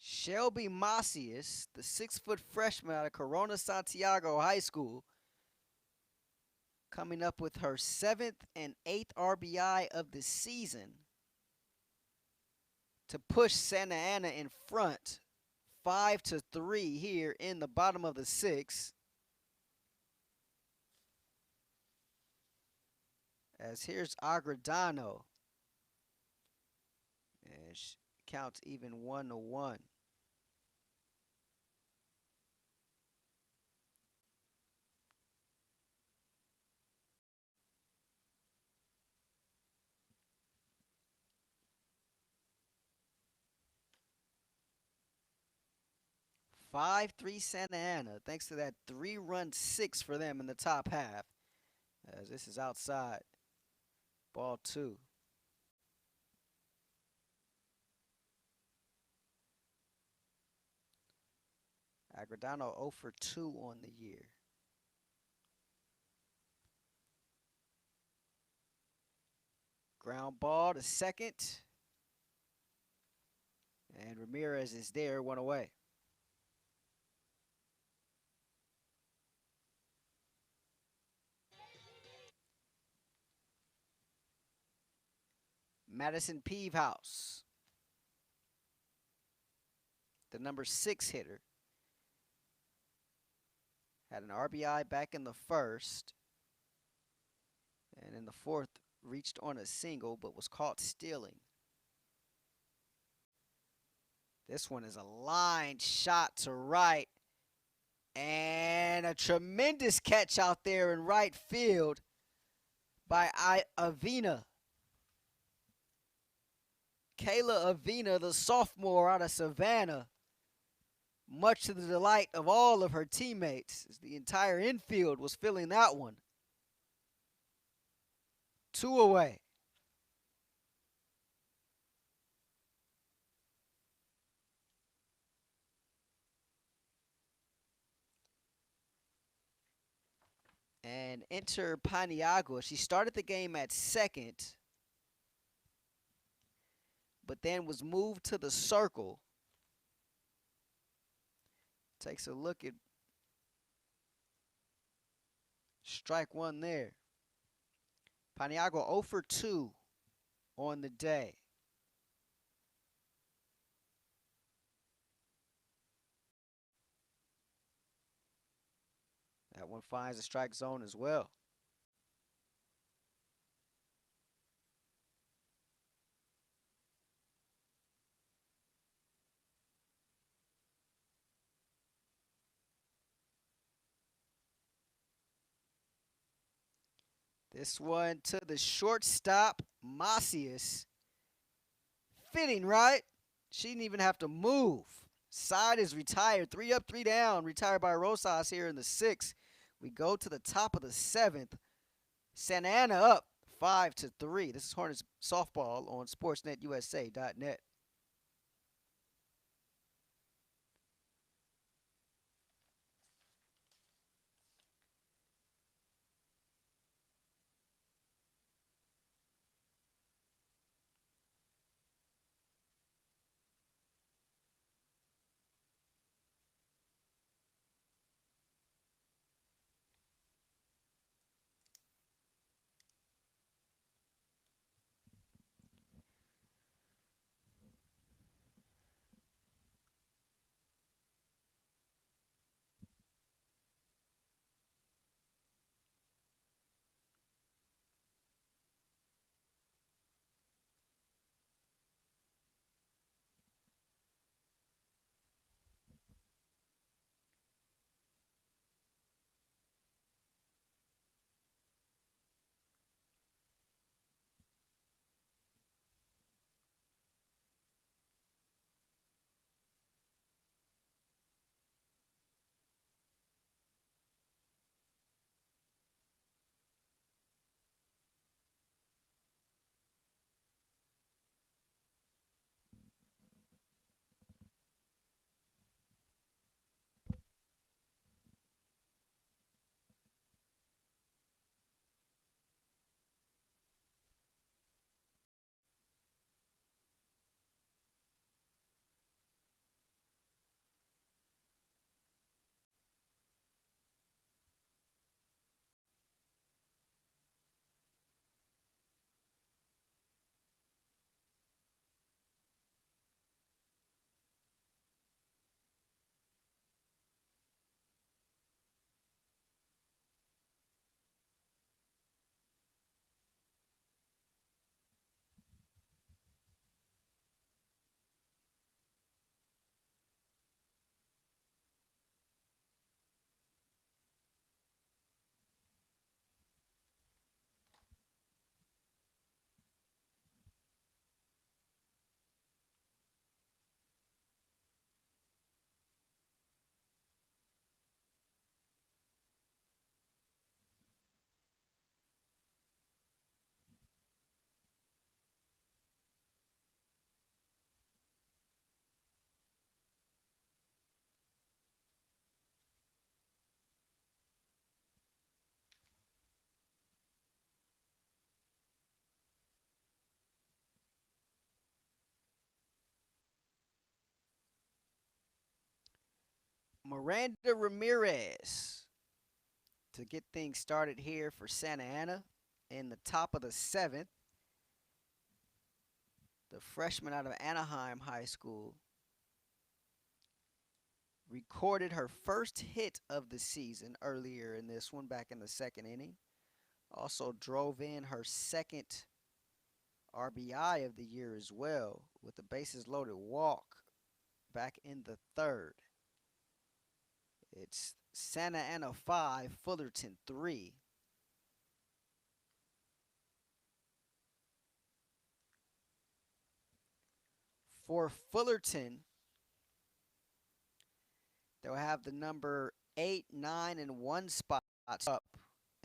Shelby Macias, the 6-foot freshman out of Corona Santiago High School, coming up with her 7th and 8th RBI of the season to push Santa Ana in front 5-3 here in the bottom of the sixth. As here's Agredano. And counts even 1-1. 5-3 Santa Ana, thanks to that 3-run six for them in the top half. As this is outside. Ball 2. Agredano 0 for 2 on the year. Ground ball to second. And Ramirez is there, 1 away. Madison Peevehouse, the number 6 hitter, had an RBI back in the first. And in the fourth, reached on a single but was caught stealing. This one is a line shot to right. And a tremendous catch out there in right field by Avina. Kayla Avina, the sophomore out of Savannah, much to the delight of all of her teammates, as the entire infield was feeling that one. 2 away. And enter Paniagua. She started the game at second, but then was moved to the circle. Takes a look at strike one there. Paniagua 0 for 2 on the day. That one finds the strike zone as well. This one to the shortstop, Macias. Fitting, right? She didn't even have to move. Side is retired. 3 up, 3 down. Retired by Rosas here in the 6th. We go to the top of the 7th. Santa Ana up 5-3. This is Hornets softball on sportsnetusa.net. Miranda Ramirez to get things started here for Santa Ana in the top of the 7th. The freshman out of Anaheim High School recorded her first hit of the season earlier in this one, back in the 2nd inning. Also drove in her second RBI of the year as well with a bases loaded walk back in the 3rd. It's Santa Ana 5, Fullerton 3. For Fullerton, they'll have the number 8, 9, and 1 spots up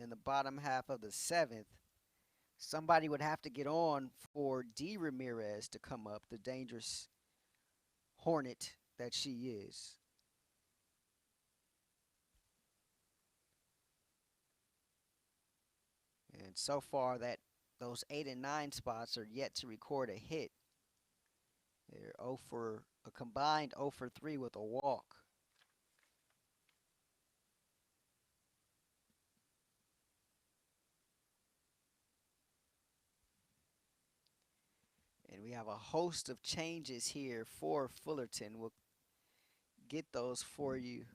in the bottom half of the 7th. Somebody would have to get on for D. Ramirez to come up, the dangerous Hornet that she is. And so far, those 8 and 9 spots are yet to record a hit. They're a combined 0 for 3 with a walk. And we have a host of changes here for Fullerton. We'll get those for you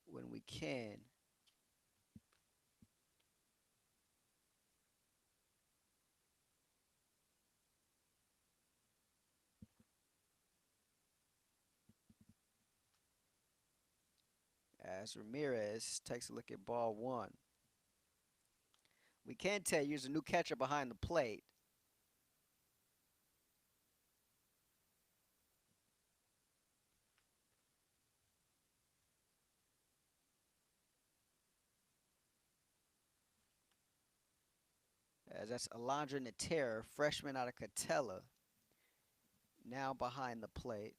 when we can. As Ramirez takes a look at ball 1. We can tell you there's a new catcher behind the plate. As that's Alondra Natera, freshman out of Catella, now behind the plate.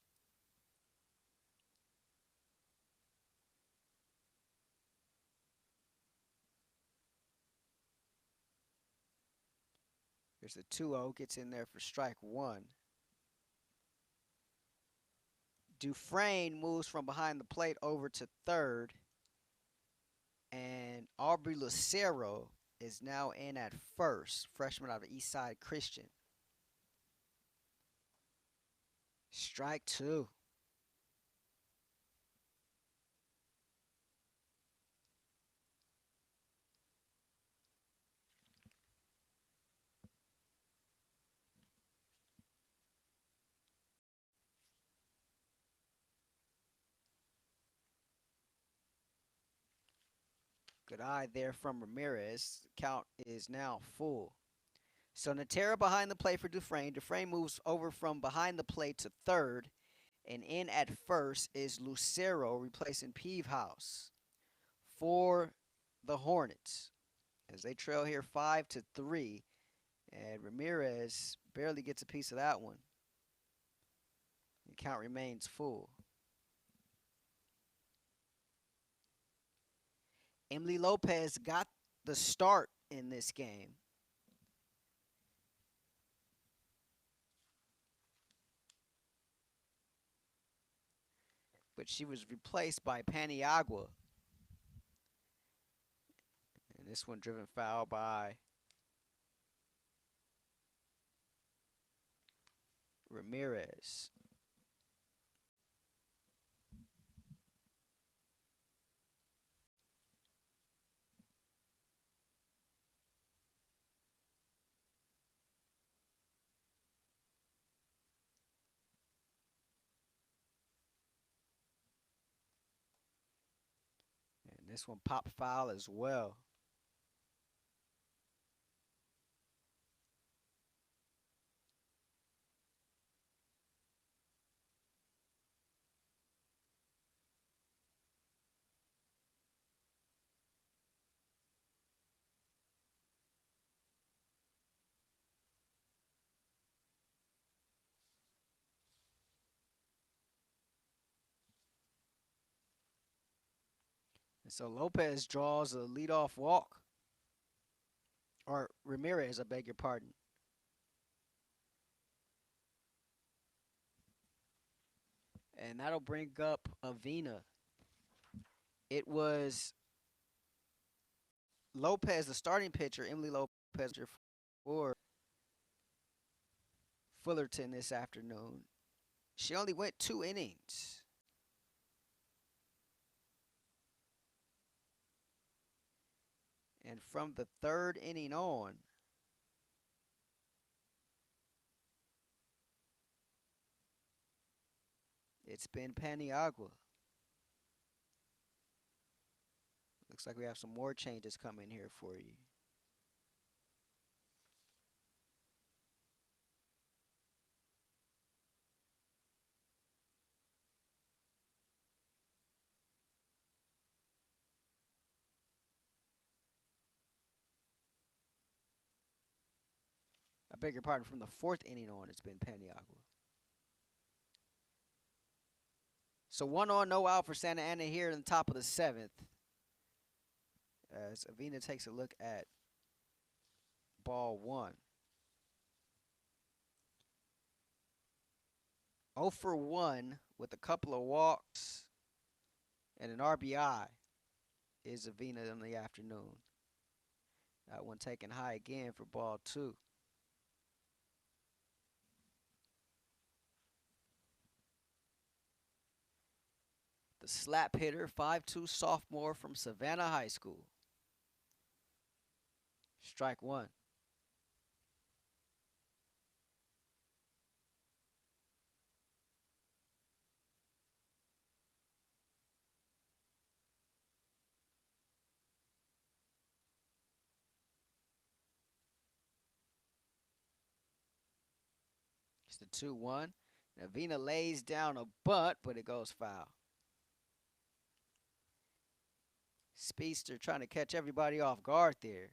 There's the 2-0, gets in there for strike 1. Dufresne moves from behind the plate over to 3rd. And Aubrey Lucero is now in at 1st, freshman out of Eastside Christian. Strike 2. Good eye there from Ramirez. Count is now full. So Natera behind the plate for Dufresne. Dufresne moves over from behind the plate to 3rd. And in at 1st is Lucero replacing Peevehouse for the Hornets. As they trail here 5-3. And Ramirez barely gets a piece of that one. The count remains full. Emily Lopez got the start in this game. But she was replaced by Paniagua. And this one driven foul by Ramirez. And this one popped foul as well. And so Lopez draws a leadoff walk. Or Ramirez, I beg your pardon. And that'll bring up Avina. It was Lopez, the starting pitcher, Emily Lopez for Fullerton this afternoon. She only went 2 innings. And from the third inning on, it's been Paniagua. Looks like we have some more changes coming here for you. I beg your pardon, from the fourth inning on, it's been Paniagua. So 1 on, no out for Santa Ana here in the top of the seventh. As Avina takes a look at ball one. 0 for 1 with a couple of walks and an RBI is Avina in the afternoon. That one taken high again for ball two. The slap hitter, 5'2" sophomore from Savannah High School. Strike one. It's the 2-1. Avina lays down a bunt, but it goes foul. Speedster trying to catch everybody off guard there.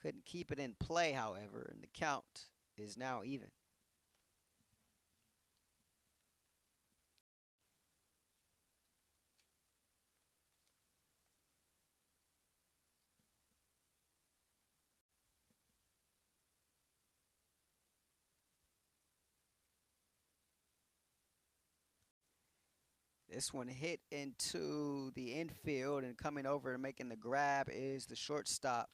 Couldn't keep it in play, however, and the count is now even. This one hit into the infield, and coming over and making the grab is the shortstop,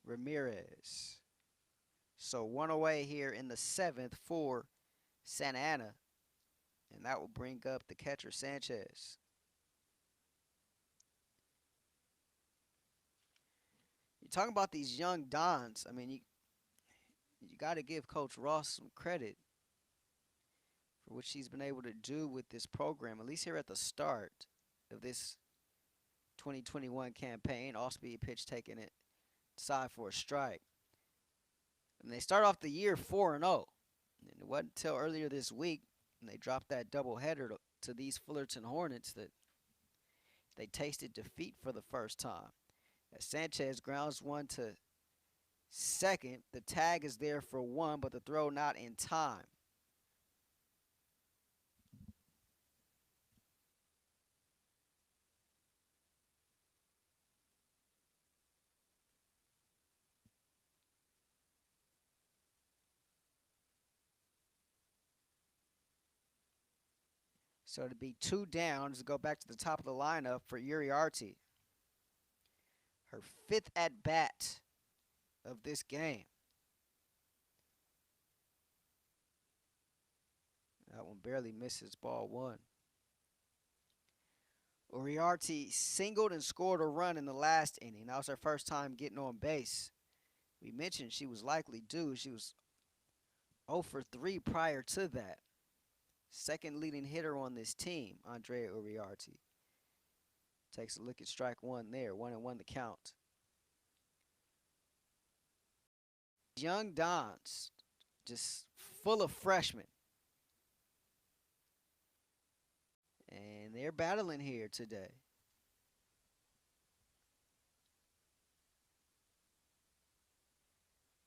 Ramirez. So one away here in the seventh for Santa Ana, and that will bring up the catcher, Sanchez. You're talking about these young Dons. I mean, you got to give Coach Ross some credit for what she's been able to do with this program, at least here at the start of this 2021 campaign. Off-speed pitch taking it side for a strike. And they start off the year 4-0. And it wasn't until earlier this week when they dropped that doubleheader to these Fullerton Hornets that they tasted defeat for the first time. As Sanchez grounds one to second, the tag is there for one, but the throw not in time. So to be 2 down to go back to the top of the lineup for Uriarte. Her 5th at bat of this game. That one barely misses ball one. Uriarte singled and scored a run in the last inning. That was her first time getting on base. We mentioned she was likely due. She was 0 for 3 prior to that. Second leading hitter on this team, Andrea Uriarte. Takes a look at strike one there. 1-1 the count. Young Dons, just full of freshmen. And they're battling here today.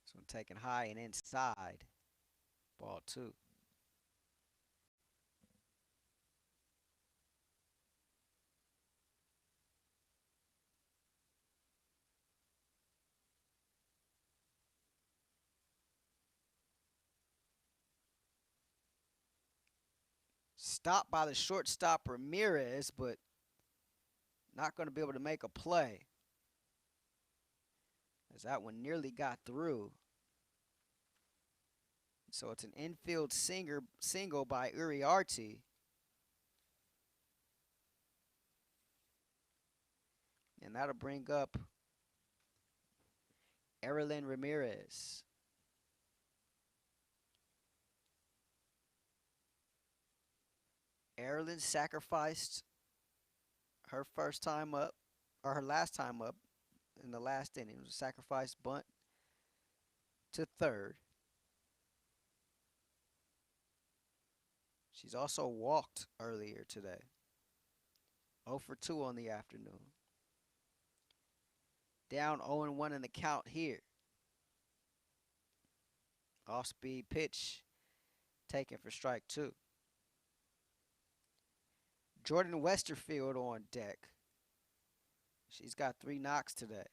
This one taken high and inside. Ball two. Stopped by the shortstop Ramirez, but not going to be able to make a play, as that one nearly got through. So it's an infield single by Uriarte. And that'll bring up Erilyn Ramirez. Erilyn sacrificed her first time up, or her last time up in the last inning. It was a sacrifice bunt to third. She's also walked earlier today. 0 for 2 on the afternoon. Down 0-1 in the count here. Off-speed pitch taken for strike 2. Jordan Westerfield on deck. She's got 3 knocks today.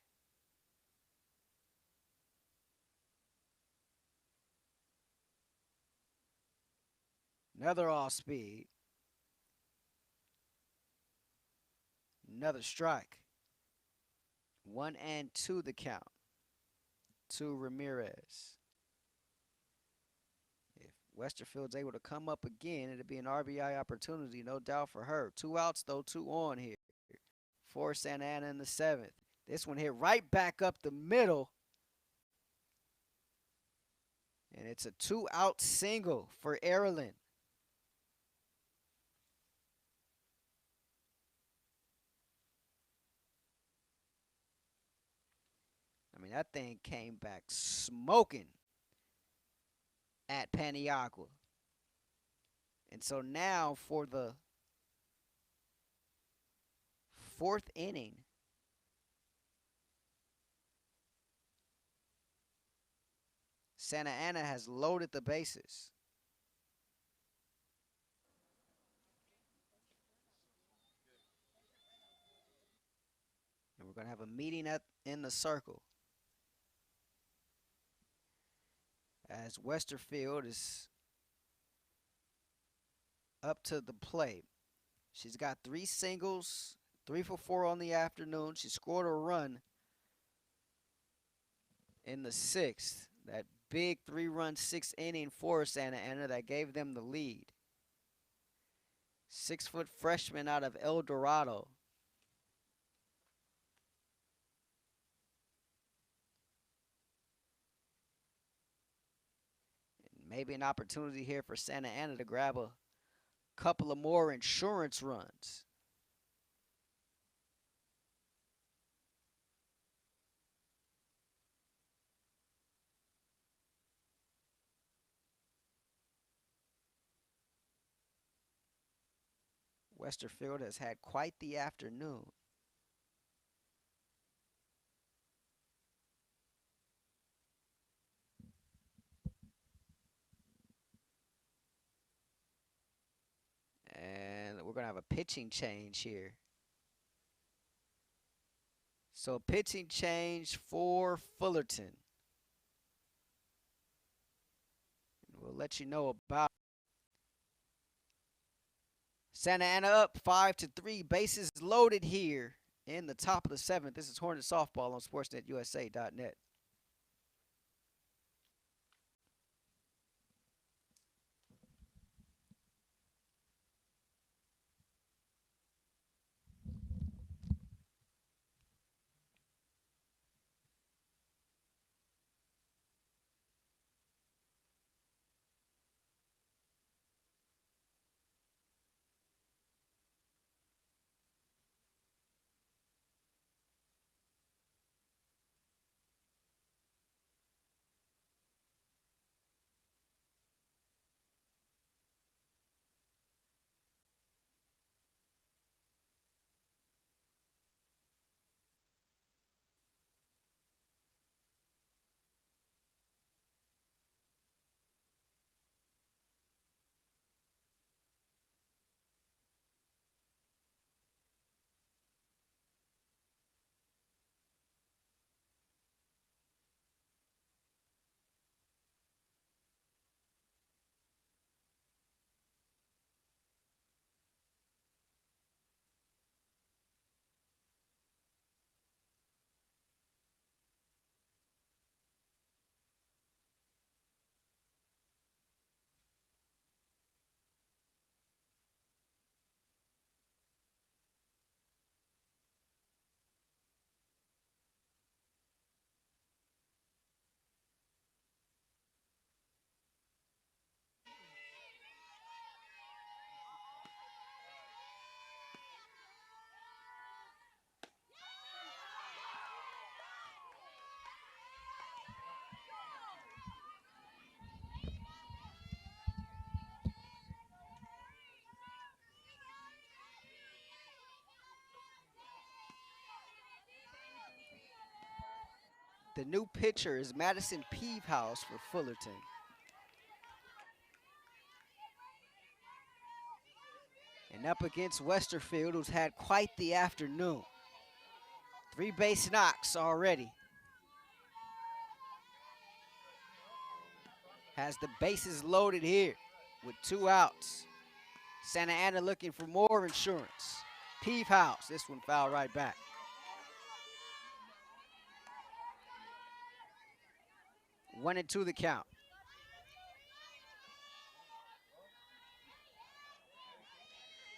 Another off-speed. Another strike. 1-2 the count to Ramirez. If Westerfield's able to come up again, it'll be an RBI opportunity, no doubt for her. 2 outs, though, 2 on here for Santa Ana in the 7th. This one hit right back up the middle. And it's a 2-out single for Erilyn. I mean, that thing came back smoking at Paniagua. And so now for the 4th inning, Santa Ana has loaded the bases. And we're going to have a meeting in the circle, as Westerfield is up to the plate. She's got 3 singles, 3 for 4 on the afternoon. She scored a run in the 6th. That big 3-run 6th inning for Santa Ana that gave them the lead. 6-foot freshman out of El Dorado. And maybe an opportunity here for Santa Ana to grab a couple of more insurance runs. Westerfield has had quite the afternoon. And we're going to have a pitching change here. So a pitching change for Fullerton. We'll let you know about Santa Ana up 5-3. Bases loaded here in the top of the 7th. This is Hornet Softball on SportsNetUSA.net. The new pitcher is Madison Peavehouse for Fullerton. And up against Westerfield, who's had quite the afternoon. 3 base knocks already. Has the bases loaded here with 2 outs. Santa Ana looking for more insurance. Peavehouse, this one fouled right back. 1-2 the count.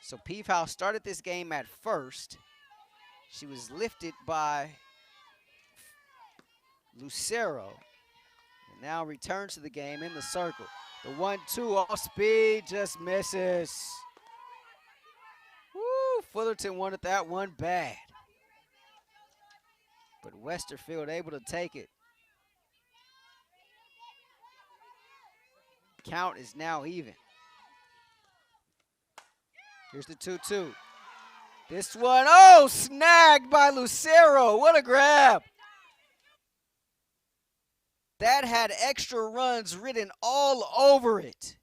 So Peavehouse started this game at first. She was lifted by Lucero. And now returns to the game in the circle. The 1-2 off speed just misses. Woo, Fullerton wanted that one bad. But Westerfield able to take it. Count is now even. Here's the 2-2. This one, oh, snagged by Lucero. What a grab. That had extra runs written all over it.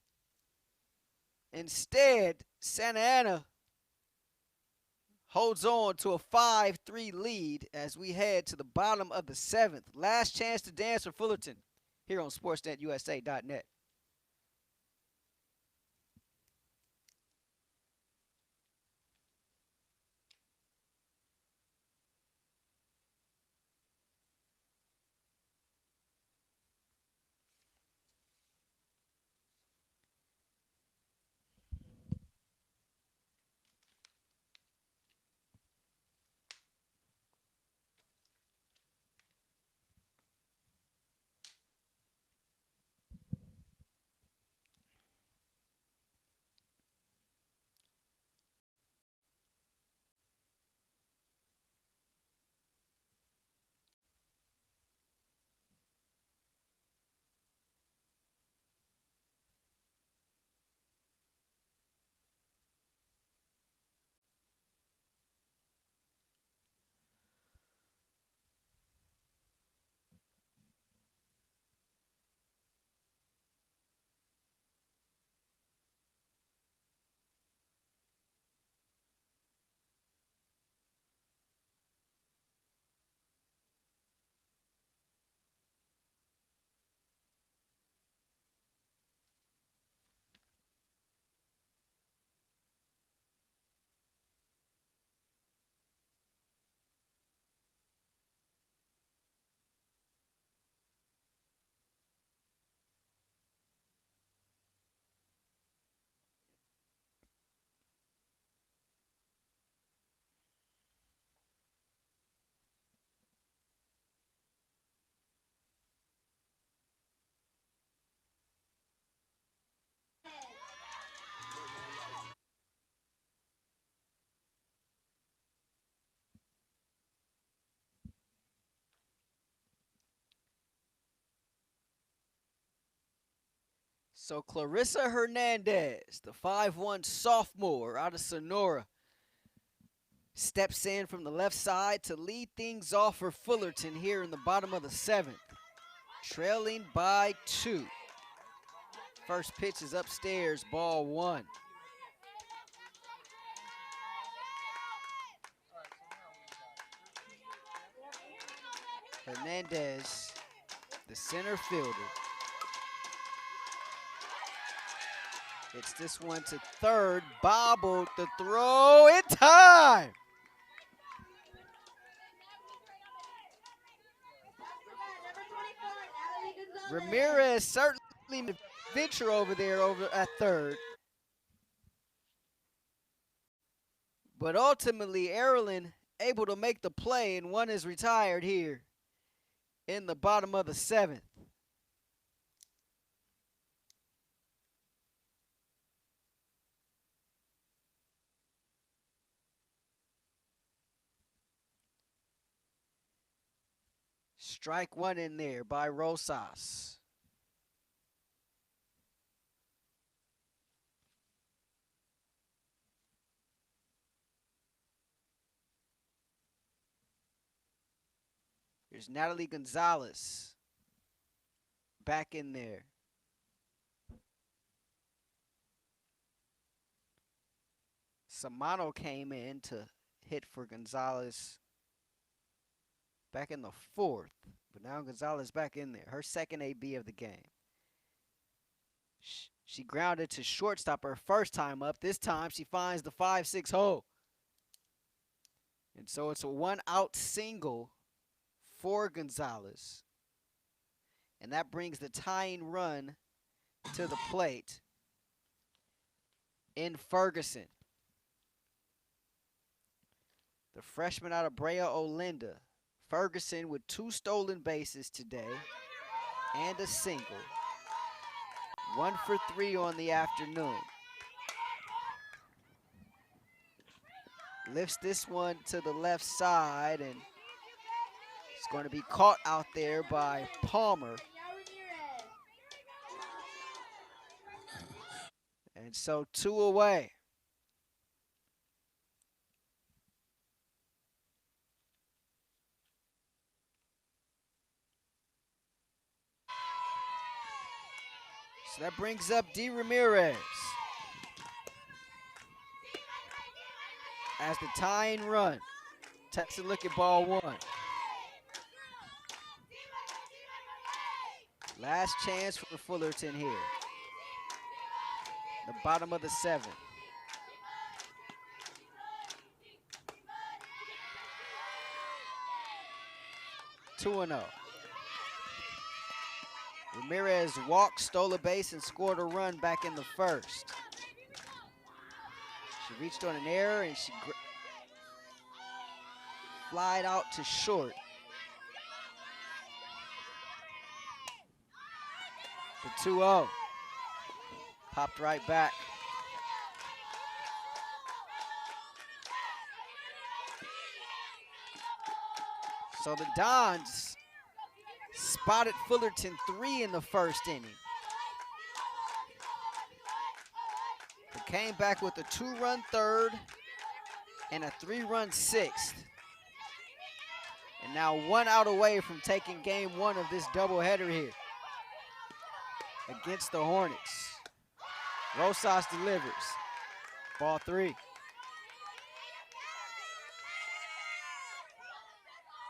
Instead, Santa Ana holds on to a 5-3 lead as we head to the bottom of the 7th. Last chance to dance for Fullerton here on SportsNetUSA.net. So Clarissa Hernandez, the 5'1 sophomore out of Sonora, steps in from the left side to lead things off for Fullerton here in the bottom of the 7th, trailing by 2. First pitch is upstairs, ball 1. Hernandez, the center fielder, hits this one to third, bobbled the throw in time. Ramirez certainly venture over there over at third. But ultimately, Erlin able to make the play, and one is retired here in the bottom of the 7th. Strike 1 in there by Rosas. Here's Natalie Gonzalez back in there. Samano came in to hit for Gonzalez back in the 4th. But now Gonzalez back in there. Her second AB of the game. She grounded to shortstop her first time up. This time she finds the 5-6 hole. And so it's a 1-out single for Gonzalez. And that brings the tying run to the plate in Ferguson. The freshman out of Brea Olinda. Ferguson with 2 stolen bases today and a single. 1 for 3 on the afternoon. Lifts this one to the left side, and it's going to be caught out there by Palmer. And so 2 away. So that brings up D. Ramirez as the tying run. Takes a look at ball 1. Last chance for Fullerton here. The bottom of the 7th. 2-0. Ramirez walked, stole a base, and scored a run back in the 1st. She reached on an error, and she flied out to short. The 2-0. Popped right back. So the Dons spotted Fullerton 3 in the 1st inning. They came back with a 2-run 3rd and a 3-run 6th. And now 1 out away from taking game 1 of this doubleheader here against the Hornets. Rosas delivers. Ball 3.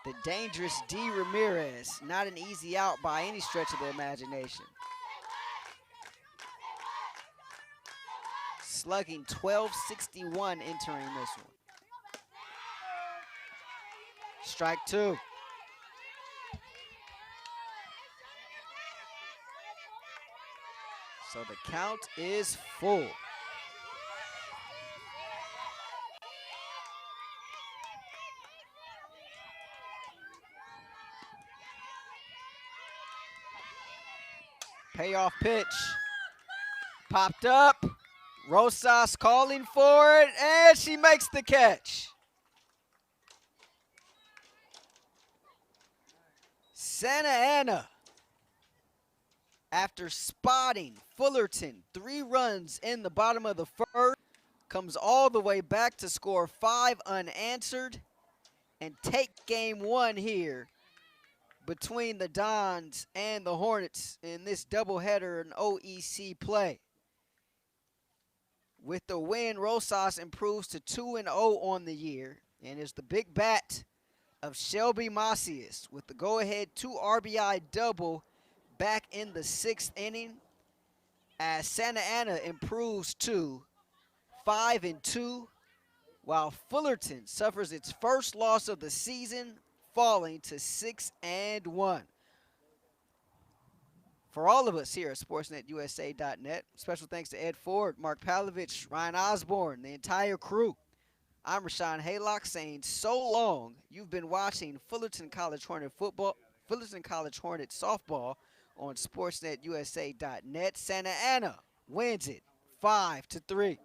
The dangerous D. Ramirez, not an easy out by any stretch of the imagination. Slugging .1261 entering this one. Strike 2. So the count is full. Payoff pitch. Popped up. Rosas calling for it, and she makes the catch. Santa Ana, after spotting Fullerton 3 runs in the bottom of the 1st, comes all the way back to score 5 unanswered and take game 1 here between the Dons and the Hornets in this doubleheader in OEC play. With the win, Rosas improves to 2-0 on the year and is the big bat of Shelby Macias with the go-ahead 2 RBI double back in the 6th inning as Santa Ana improves to 5-2, while Fullerton suffers its first loss of the season, falling to 6-1. For all of us here at SportsNetUSA.net, special thanks to Ed Ford, Mark Palovich, Ryan Osborne, the entire crew. I'm Rashawn Haylock saying so long. You've been watching Fullerton College Hornet football, Fullerton College Hornet softball on SportsNetUSA.net. Santa Ana wins it 5-3.